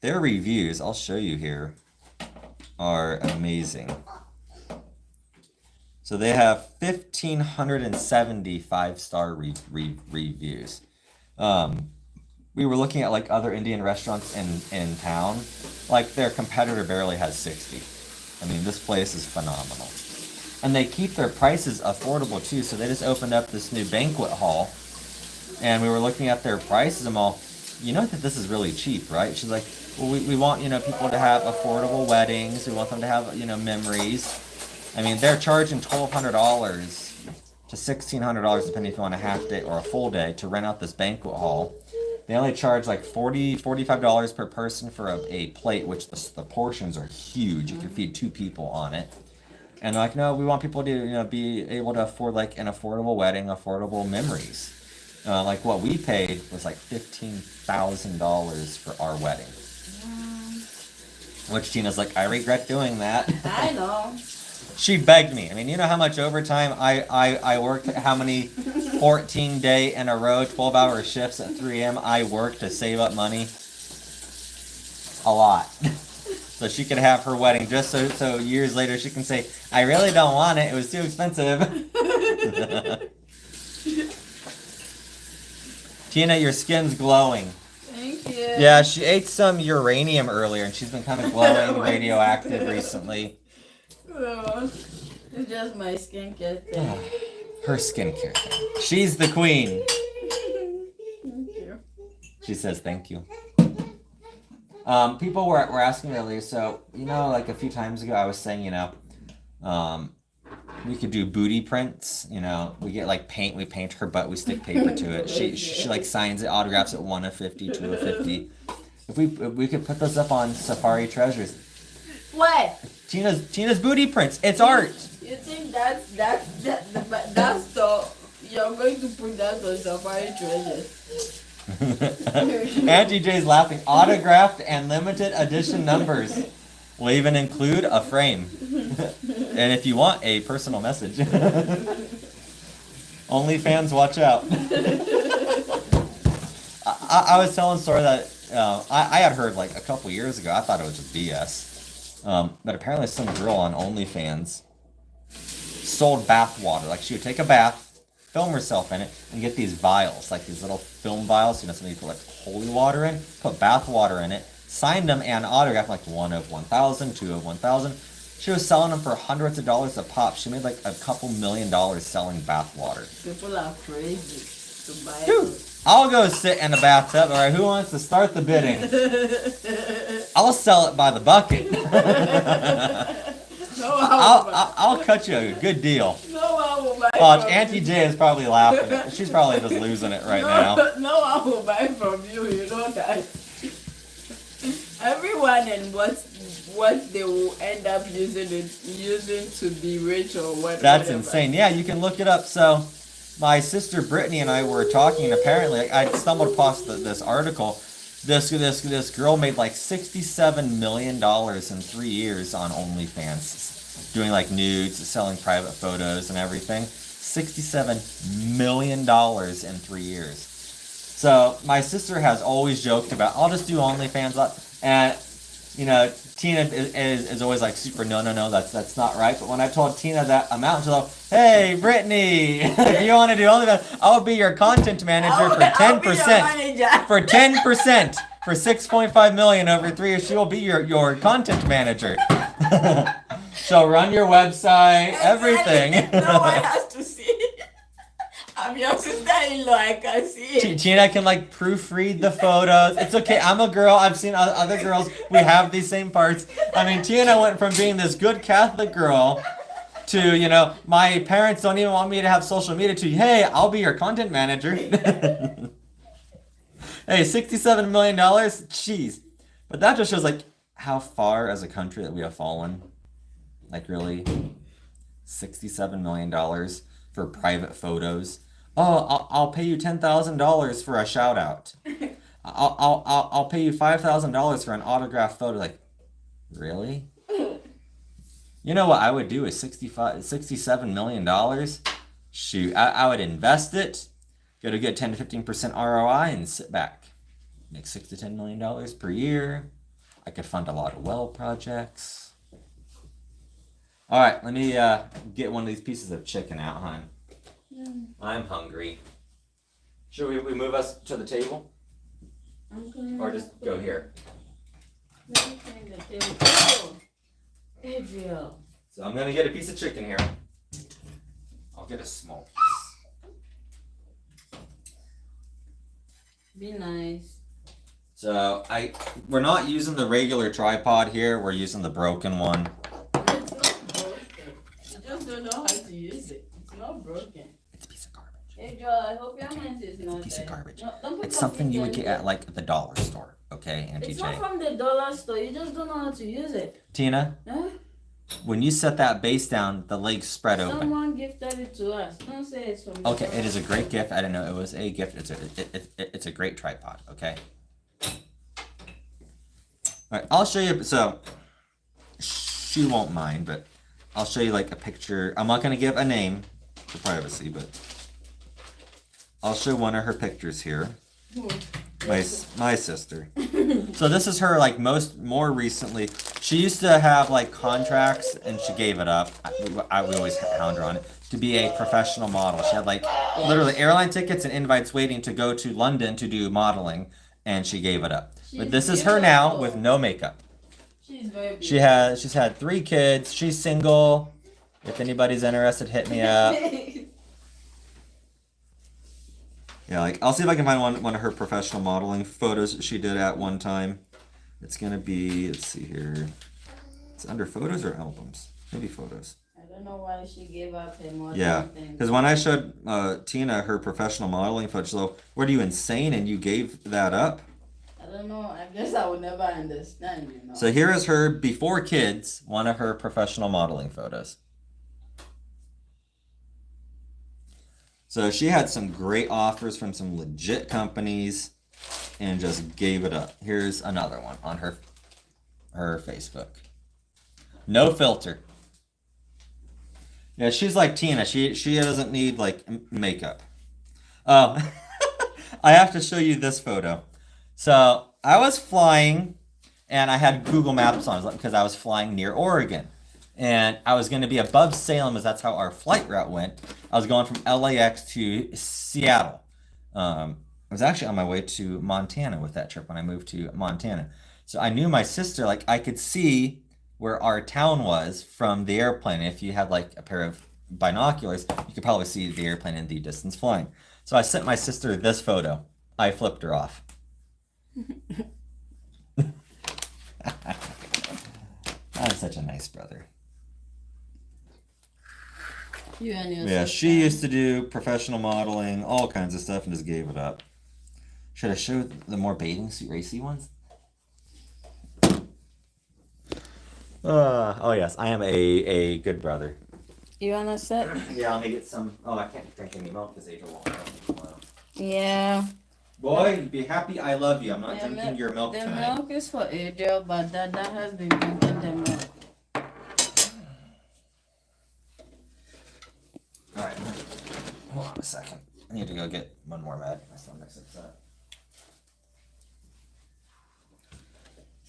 their reviews, I'll show you here, are amazing. So they have 1,570 5-star reviews. We were looking at like other Indian restaurants in town. Like their competitor barely has 60. I mean, this place is phenomenal. And they keep their prices affordable too. So they just opened up this new banquet hall. And we were looking at their prices. I'm all, you know that this is really cheap, right? She's like, well, we want, people to have affordable weddings. We want them to have, memories. I mean, they're charging $1,200 to $1,600, depending if you want a half day or a full day, to rent out this banquet hall. They only charge like $45 per person for a plate, which the portions are huge. You can feed 2 people on it. And they're like, no, we want people to, be able to afford like an affordable wedding, affordable memories. Like what we paid was like $15,000 for our wedding. Which Tina's like, I regret doing that. I know. She begged me. I mean, you know how much overtime I worked, how many 14-day in a row, 12-hour shifts at 3 a.m. I worked to save up money? A lot. So she could have her wedding just so years later she can say, I really don't want it. It was too expensive. Tina, your skin's glowing. Thank you. Yeah, she ate some uranium earlier and she's been kind of glowing, radioactive recently. Oh, it's just my skincare thing. Her skincare thing. She's the queen. Thank you. She says thank you. People were asking earlier, so, like a few times ago I was saying, we could do booty prints, we get like paint, we paint her butt, we stick paper to it. She like signs it, autographs it 1 of 50, 2 of 50. If we could put those up on Safari Treasures. What? Tina's booty prints. It's art. You think that's the You're going to put that on Safari Treasures. Auntie J's laughing. Autographed and limited edition numbers. We'll even include a frame. And if you want a personal message. OnlyFans, watch out. I was telling a story that I had heard like a couple years ago. I thought it was just BS. But apparently some girl on OnlyFans sold bath water. Like she would take a bath, film herself in it, and get these vials, like these little film vials, something you put like holy water in, put bath water in it, signed them and autographed like 1 of 1,000, 2 of 1,000. She was selling them for hundreds of dollars a pop. She made like a couple $1 million selling bath water. People are crazy to buy Dude, I'll go sit in the bathtub. All right, who wants to start the bidding? I'll sell it by the bucket. I'll cut you a good deal. No one will buy Watch, from Auntie you. J is probably laughing. She's probably just losing it right now. No one will buy from you, you know that. Everyone and what they will end up using to be rich or whatever. That's insane. Yeah, you can look it up. So, my sister Brittany and I were talking, and apparently, I stumbled across this article. This girl made like $67 million in 3 years on OnlyFans, doing like nudes, selling private photos and everything. $67 million in 3 years. So my sister has always joked about, I'll just do OnlyFans, and you know, Tina is always like super no, that's not right. But when I told Tina that amount, she's like, hey Brittany, if you want to do OnlyFans, I'll be your content manager for 10%. For 10%, for $6.5 million over 3 years, she will be your content manager. She'll run your website, everything. No one has to see it. I'm your sister-in-law, I can see it. Tina can like proofread the photos. It's okay, I'm a girl, I've seen other girls, we have these same parts. I mean, Tina went from being this good Catholic girl to, you know, my parents don't even want me to have social media, to, hey, I'll be your content manager. Hey, $67 million? Jeez. But that just shows like how far as a country that we have fallen. Like really, $67 million for private photos. Oh, I'll pay you $10,000 for a shout out. I'll pay you $5,000 for an autographed photo. Like, really? You know what I would do with $67 million? Shoot, I would invest it, get a good 10 to 15% ROI, and sit back. Make $6 to $10 million per year. I could fund a lot of well projects. All right, let me get one of these pieces of chicken out, hon. I'm hungry. Should we move us to the table? Or just go here? Let me clean the table. Oh, Adriel. So I'm gonna get a piece of chicken here. I'll get a small piece. Be nice. So we're not using the regular tripod here. We're using the broken one. It's not broken. You just don't know how to use it. It's not broken. It's a piece of garbage. Adriel, I hope your hand is not Piece there. of garbage. No, don't put It's your something you would finger get in at like the dollar store. Okay, Auntie It's J. not from the dollar store. You just don't know how to use it. Tina, Huh? when you set that base down, the legs spread open. Someone gifted it to us. Don't say it's from the Okay, dollar it is a store. great gift. I didn't know it was a gift. It's a great tripod. Okay. All right, I'll show you. So she won't mind, but I'll show you like a picture. I'm not gonna give a name for privacy, but I'll show one of her pictures here. My sister. So this is her like more recently. She used to have like contracts and she gave it up. We always hound her on it to be a professional model. She had like literally airline tickets and invites waiting to go to London to do modeling, and she gave it up. But this is her now with no makeup. She's very beautiful. She's had 3 kids. She's single. If anybody's interested, hit me up. Yeah, like I'll see if I can find one of her professional modeling photos she did at one time. It's gonna be, let's see here. It's under photos or albums? Maybe photos. I don't know why she gave up her modeling Yeah, thing. because when I showed Tina her professional modeling photos, she's like, "What are you insane?" And you gave that up. I don't know. I guess I would never understand, you know. So here is her before kids, one of her professional modeling photos. So she had some great offers from some legit companies and just gave it up. Here's another one on her Facebook. No filter. Yeah, she's like Tina. She doesn't need like makeup. Oh, I have to show you this photo. So I was flying, and I had Google Maps on because I was flying near Oregon, and I was going to be above Salem, as that's how our flight route went. I was going from LAX to Seattle. I was actually on my way to Montana with that trip when I moved to Montana. So I knew my sister, like I could see where our town was from the airplane. If you had like a pair of binoculars, you could probably see the airplane in the distance flying. So I sent my sister this photo. I flipped her off. I'm such a nice brother. You and your Yeah, sister. she used to do professional modeling, all kinds of stuff, and just gave it up. Should I show the more bathing suit racy ones? Oh yes, I am a good brother. You wanna sit? Yeah, let me get some. Oh, I can't drink any milk because Adrian won't have any tomorrow. Yeah. Boy, be happy I love you. I'm not drinking your milk the tonight. milk is for Adriel, but Dada has been drinking the milk. Alright. Hold on a second. I need to go get one more med. My stomach's upset.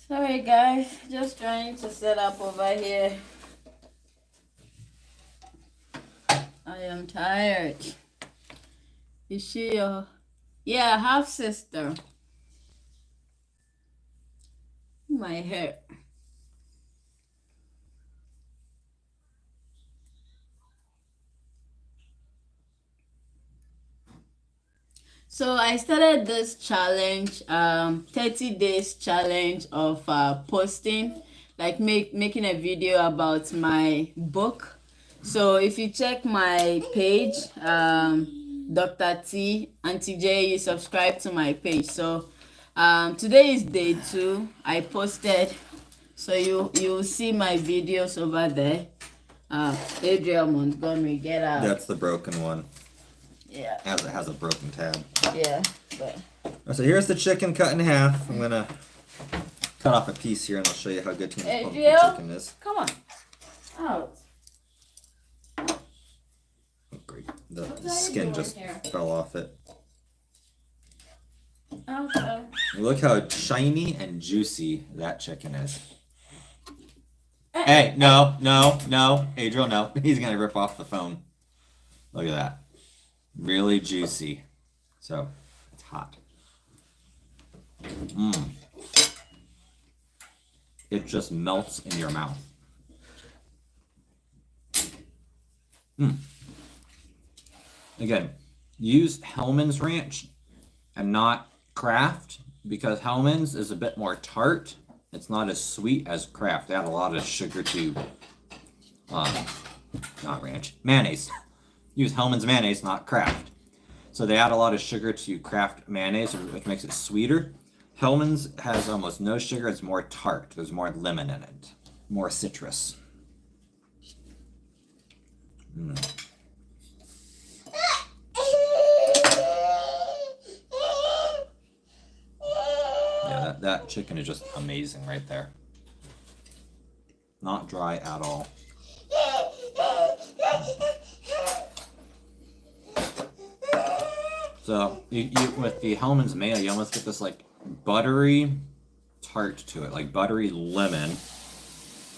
Sorry guys, just trying to set up over here. I am tired. Is she your half sister? My hair. So I started this challenge, 30 days challenge of posting, like making a video about my book. So if you check my page, Dr. T, Auntie J, you subscribe to my page. So today is day 2. I posted, so you'll see my videos over there. Adriel Montgomery, get out. That's the broken one. Yeah. As it has a broken tab. Yeah. But So here's the chicken cut in half. I'm gonna cut off a piece here and I'll show you how good Tina's pumpkin Adriel, chicken is. come on, out. Oh, great. The What are you skin doing just here? fell off it. Out. Look how shiny and juicy that chicken is. Hey, no, Adriel, no. He's gonna rip off the phone. Look at that. Really juicy. So, it's hot. It just melts in your mouth. Again, use Hellman's Ranch and not Kraft because Hellman's is a bit more tart. It's not as sweet as Kraft. They add a lot of sugar to, not ranch, mayonnaise. Use Hellman's mayonnaise, not Kraft. So they add a lot of sugar to Kraft mayonnaise, which makes it sweeter. Hellman's has almost no sugar. It's more tart. There's more lemon in it, more citrus. Yeah, that chicken is just amazing right there. Not dry at all. So you with the Hellman's mayo, you almost get this like buttery tart to it, like buttery lemon,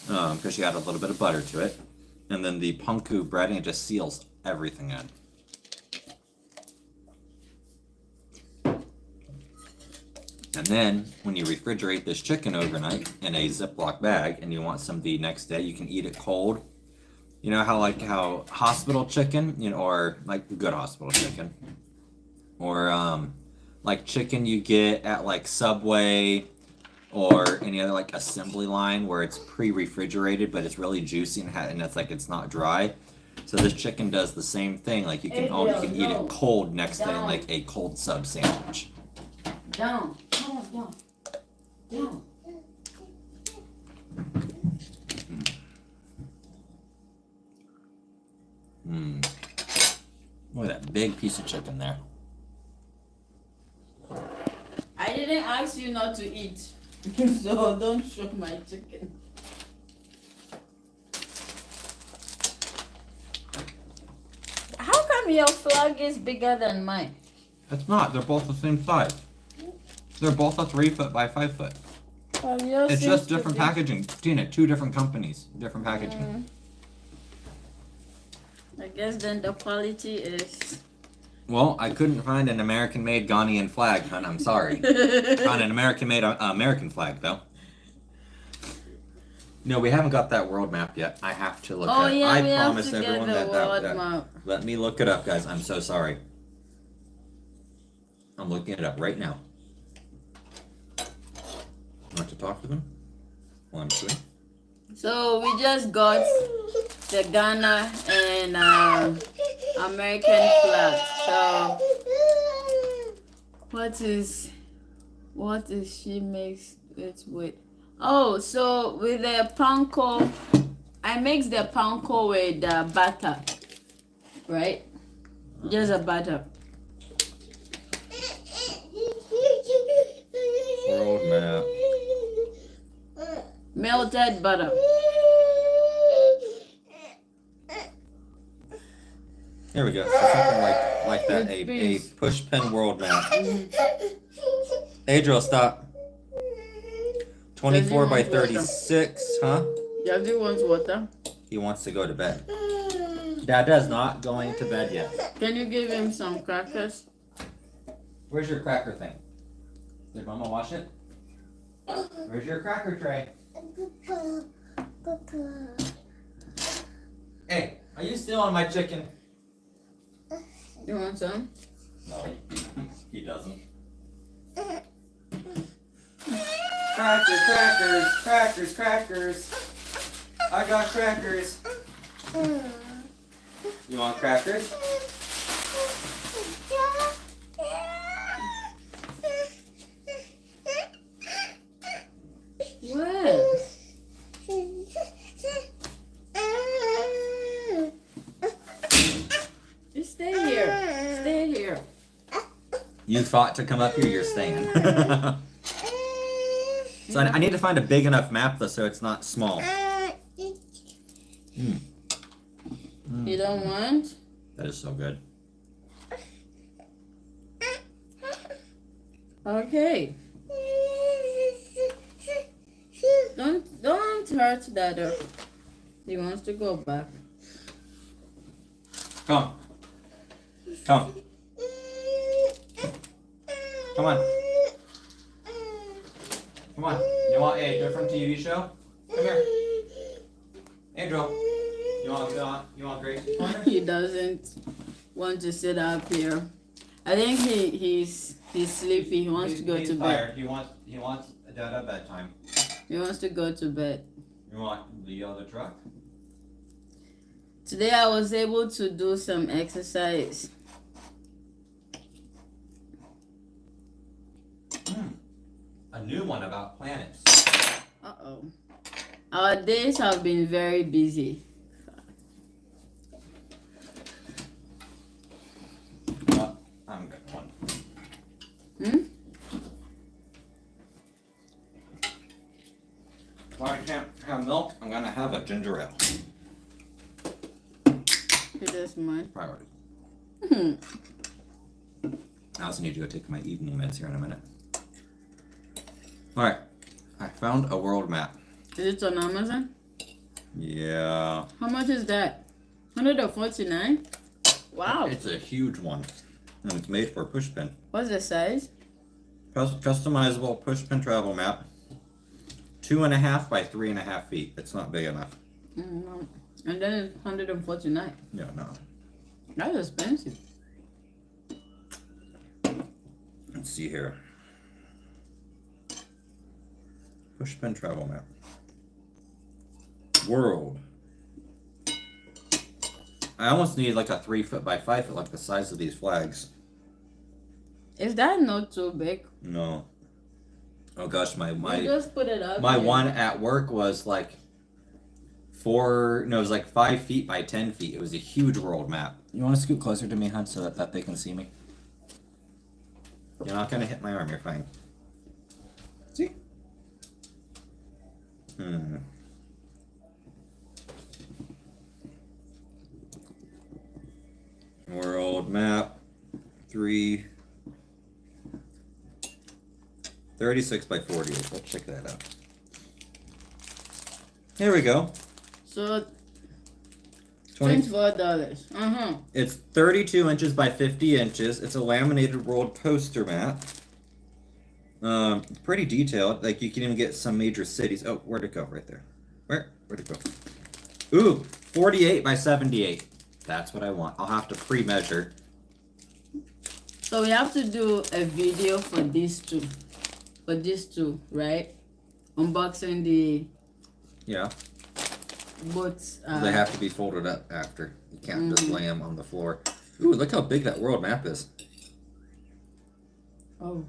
because you add a little bit of butter to it, and then the Panko breading, it just seals everything in. And then when you refrigerate this chicken overnight in a Ziploc bag, and you want some the next day, you can eat it cold. You know how hospital chicken, or like good hospital chicken. Or like chicken you get at like Subway or any other like assembly line where it's pre-refrigerated but it's really juicy and it's not dry. So this chicken does the same thing. Like you can eat it cold next day in like a cold sub sandwich. Down. Down. Look at that big piece of chicken there. I didn't ask you not to eat, so don't show my chicken. How come your flag is bigger than mine? It's not. They're both the same size. They're both a 3 foot by 5 foot. Well, yours It's seems just to different be- packaging. Tina, 2 different companies, different packaging. I guess then the quality is. Well, I couldn't find an American-made Ghanaian flag, hon. I'm sorry. Found an American-made American flag, though. No, we haven't got that world map yet. I have to look Oh at it. yeah, I we have promise to get everyone the that world map. Let me look it up, guys. I'm so sorry. I'm looking it up right now. Want to talk to them? While I'm doing. So we just got the Ghana and American flag. So what is she makes it with? Oh, so with the panko, I mix the panko with the butter, right? Just a butter. World map. Melted butter. There we go. So something like that. With A beans. push pin world map. Adriel, stop. 24 by 36, huh? Does he want water? He wants to go to bed. Dad is not going to bed yet. Can you give him some crackers? Where's your cracker thing? Did Mama wash it? Where's your cracker tray? Hey, are you still on my chicken? You want some? No, he doesn't. Crackers. I got crackers. You want crackers? What? You stay here. Stay here. You thought to come up here, you're staying. So I need to find a big enough map though, so it's not small. You don't want? That is so good. Okay. Don't hurt Dada. He wants to go back. Come. Come on. Come on. You want a different TV show? Come here. Angel. You want Gracie's corner? He doesn't want to sit up here. I think he's sleepy. He wants to go He's to tired. bed. He wants a dada bedtime. He wants to go to bed. You want the other truck? Today I was able to do some exercise. A new one about planets. Uh-oh. Our days have been very busy. I'm good one. If I can't have milk, I'm gonna have a ginger ale. It is mine. Priority. I also need to go take my evening meds here in a minute. Alright. I found a world map. Is it on Amazon? Yeah. How much is that? 149? Wow. It's a huge one. And it's made for a push pin. What's the size? Customizable push pin travel map. 2.5 by 3.5 feet. It's not big enough. No. And then it's 149. Yeah, no. That's expensive. Let's see here. Push pin travel map. World. I almost need like a 3 foot by 5 foot, like the size of these flags. Is that not too big? No. Oh gosh, You just put it up. my here. one at work was like it was like 5 feet by 10 feet. It was a huge world map. You want to scoot closer to me, hon, so that they can see me? You're not gonna hit my arm. You're fine. See? World map 3 36 by 40. Let's check that out. Here we go. So $20. $24. It's 32 inches by 50 inches. It's a laminated world poster map. Pretty detailed. Like you can even get some major cities. Oh, where'd it go? Right there. Where'd it go? Ooh, 48 by 78. That's what I want. I'll have to pre-measure. So we have to do a video for these two. For these two, right? Unboxing the Yeah. boats. They have to be folded up after. You can't just lay them on the floor. Ooh, look how big that world map is. Oh.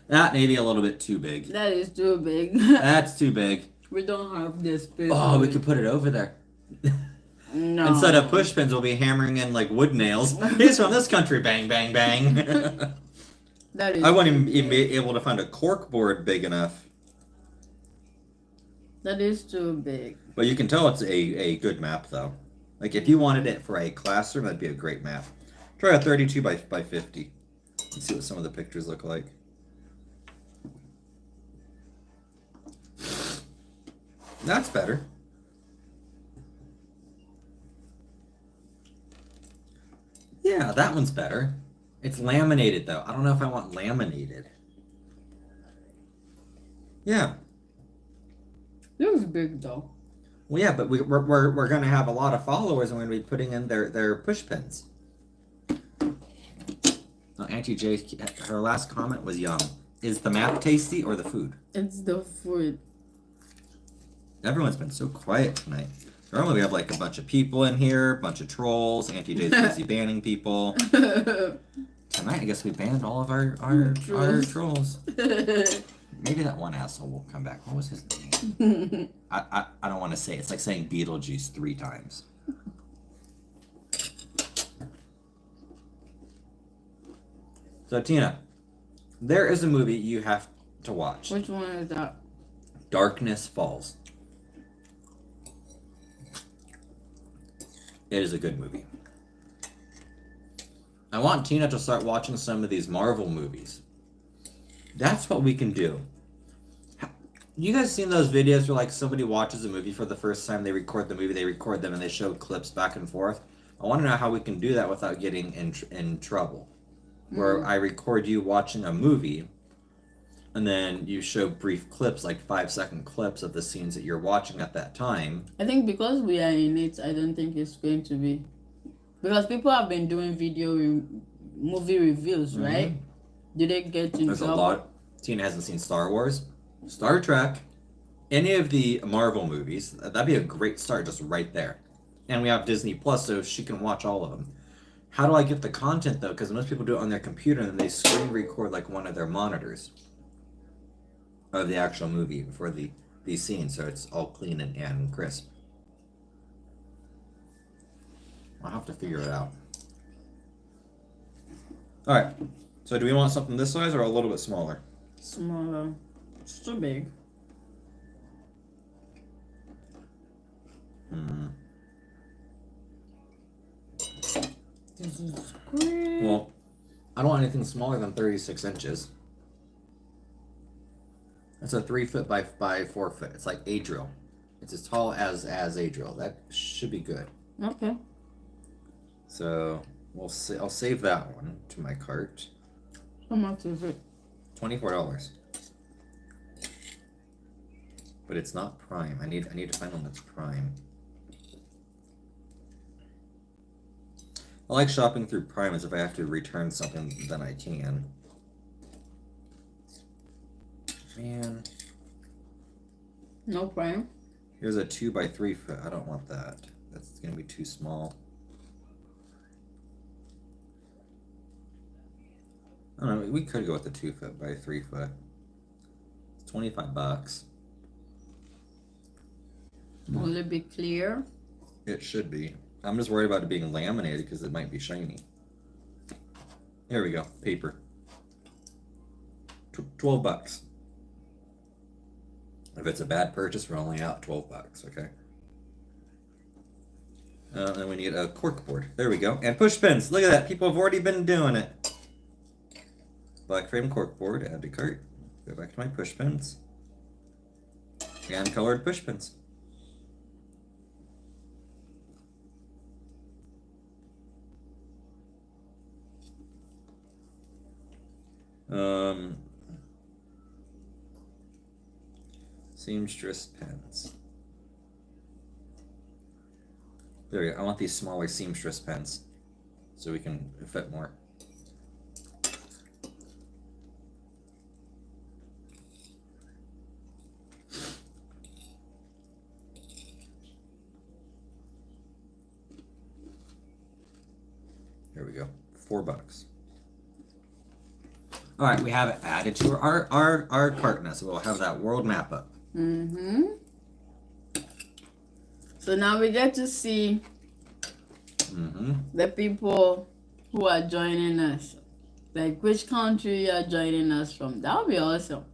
That may be a little bit too big. That is too big. That's too big. We don't have the space. Oh, we could put it over there. No. Instead of push pins, we'll be hammering in like wood nails. He's from this country. Bang, bang, bang. That is. I wouldn't even be able to find a cork board big enough. That is too big. But you can tell it's a good map, though. Like, if you wanted it for a classroom, that'd be a great map. Try a 32 by 50. Let's see what some of the pictures look like. That's better. Yeah, that one's better. It's laminated, though. I don't know if I want laminated. Yeah. It was big, though. Well, yeah, but we're going to have a lot of followers, and we're going to be putting in their push pins. Oh, Auntie J, her last comment was yum. Is the map tasty or the food? It's the food. Everyone's been so quiet tonight. Normally we have like a bunch of people in here, a bunch of trolls. Auntie J's busy banning people. Tonight, I guess we banned all of our trolls. Maybe that one asshole will come back. What was his name? I don't want to say. It's like saying Beetlejuice 3 times. So, Tina, there is a movie you have to watch. Which one is that? Darkness Falls. It is a good movie. I want Tina to start watching some of these Marvel movies. That's what we can do. You guys seen those videos where like somebody watches a movie for the first time, they record the movie, they record them, and they show clips back and forth? I want to know how we can do that without getting in trouble. Where I record you watching a movie, and then you show brief clips, like 5-second clips of the scenes that you're watching at that time. I think because we are in it, I don't think it's going to be. Because people have been doing movie reviews, right? Do they get in There's trouble? a lot. Tina hasn't seen Star Wars, Star Trek, any of the Marvel movies. That'd be a great start just right there. And we have Disney Plus, so she can watch all of them. How do I get the content, though? Because most people do it on their computer, and then they screen record like one of their monitors of the actual movie for the scene, so it's all clean and crisp. I'll have to figure it out. All right. So do we want something this size or a little bit smaller? Smaller. It's too big. This is great. Well, I don't want anything smaller than 36 inches. That's a 3 foot by 4 foot. It's like Adriel. It's as tall as Adriel. That should be good. Okay. So I'll save that one to my cart. How much is it? $24. But it's not Prime. I need to find one that's Prime. I like shopping through Prime, as if I have to return something, then I can. Man. No Prime? Here's a 2 by 3 foot. I don't want that. That's gonna be too small. I don't know. We could go with the 2 foot by 3 foot. It's $25. Will it be clear? It should be. I'm just worried about it being laminated because it might be shiny. Here we go. Paper. $12. If it's a bad purchase, we're only out $12. Okay. And we need a cork board. There we go. And push pins. Look at that. People have already been doing it. Black frame cork board. Add to cart. Go back to my push pins. And colored push pins. Seamstress pens. There we go. I want these smaller seamstress pens so we can fit more. There we go. $4. All right, we have it added to our cart now, so we'll have that world map up. So now we get to see the people who are joining us. Like which country you are joining us from. That would be awesome.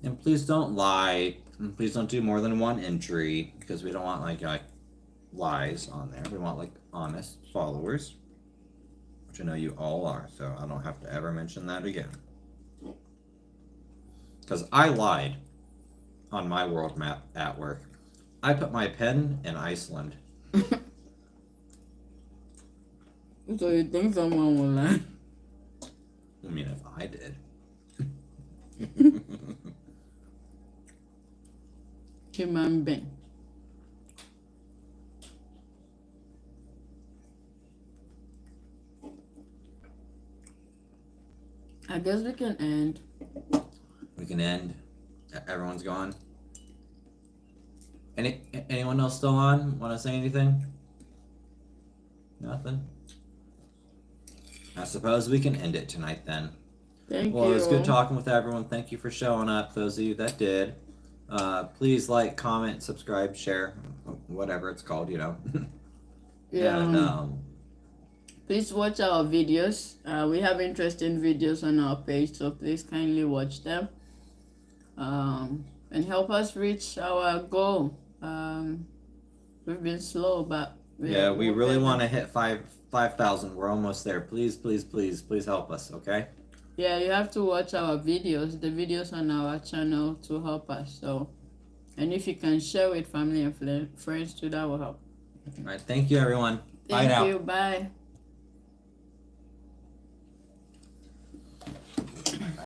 And please don't lie. And please don't do more than one entry because we don't want like lies on there. We want like honest followers, which I know you all are, so I don't have to ever mention that again. Because I lied on my world map at work. I put my pen in Iceland. So you think someone will lie? I mean, if I did. Human being. I guess we can end. We can end. Everyone's gone. Anyone else still on? Want to say anything? Nothing? I suppose we can end it tonight then. Thank you. Well, it was good talking with everyone. Thank you for showing up, those of you that did. Please like, comment, subscribe, share, whatever it's called, you know. Yeah. And, please watch our videos. We have interesting videos on our page, so please kindly watch them. And help us reach our goal. We've been slow, but we really want to hit 5,000. We're almost there. Please help us, okay? Yeah, you have to watch our videos, the videos on our channel to help us. So, and if you can share with family and friends too, that will help. All right, thank you, everyone. Bye now. Thank you. Bye.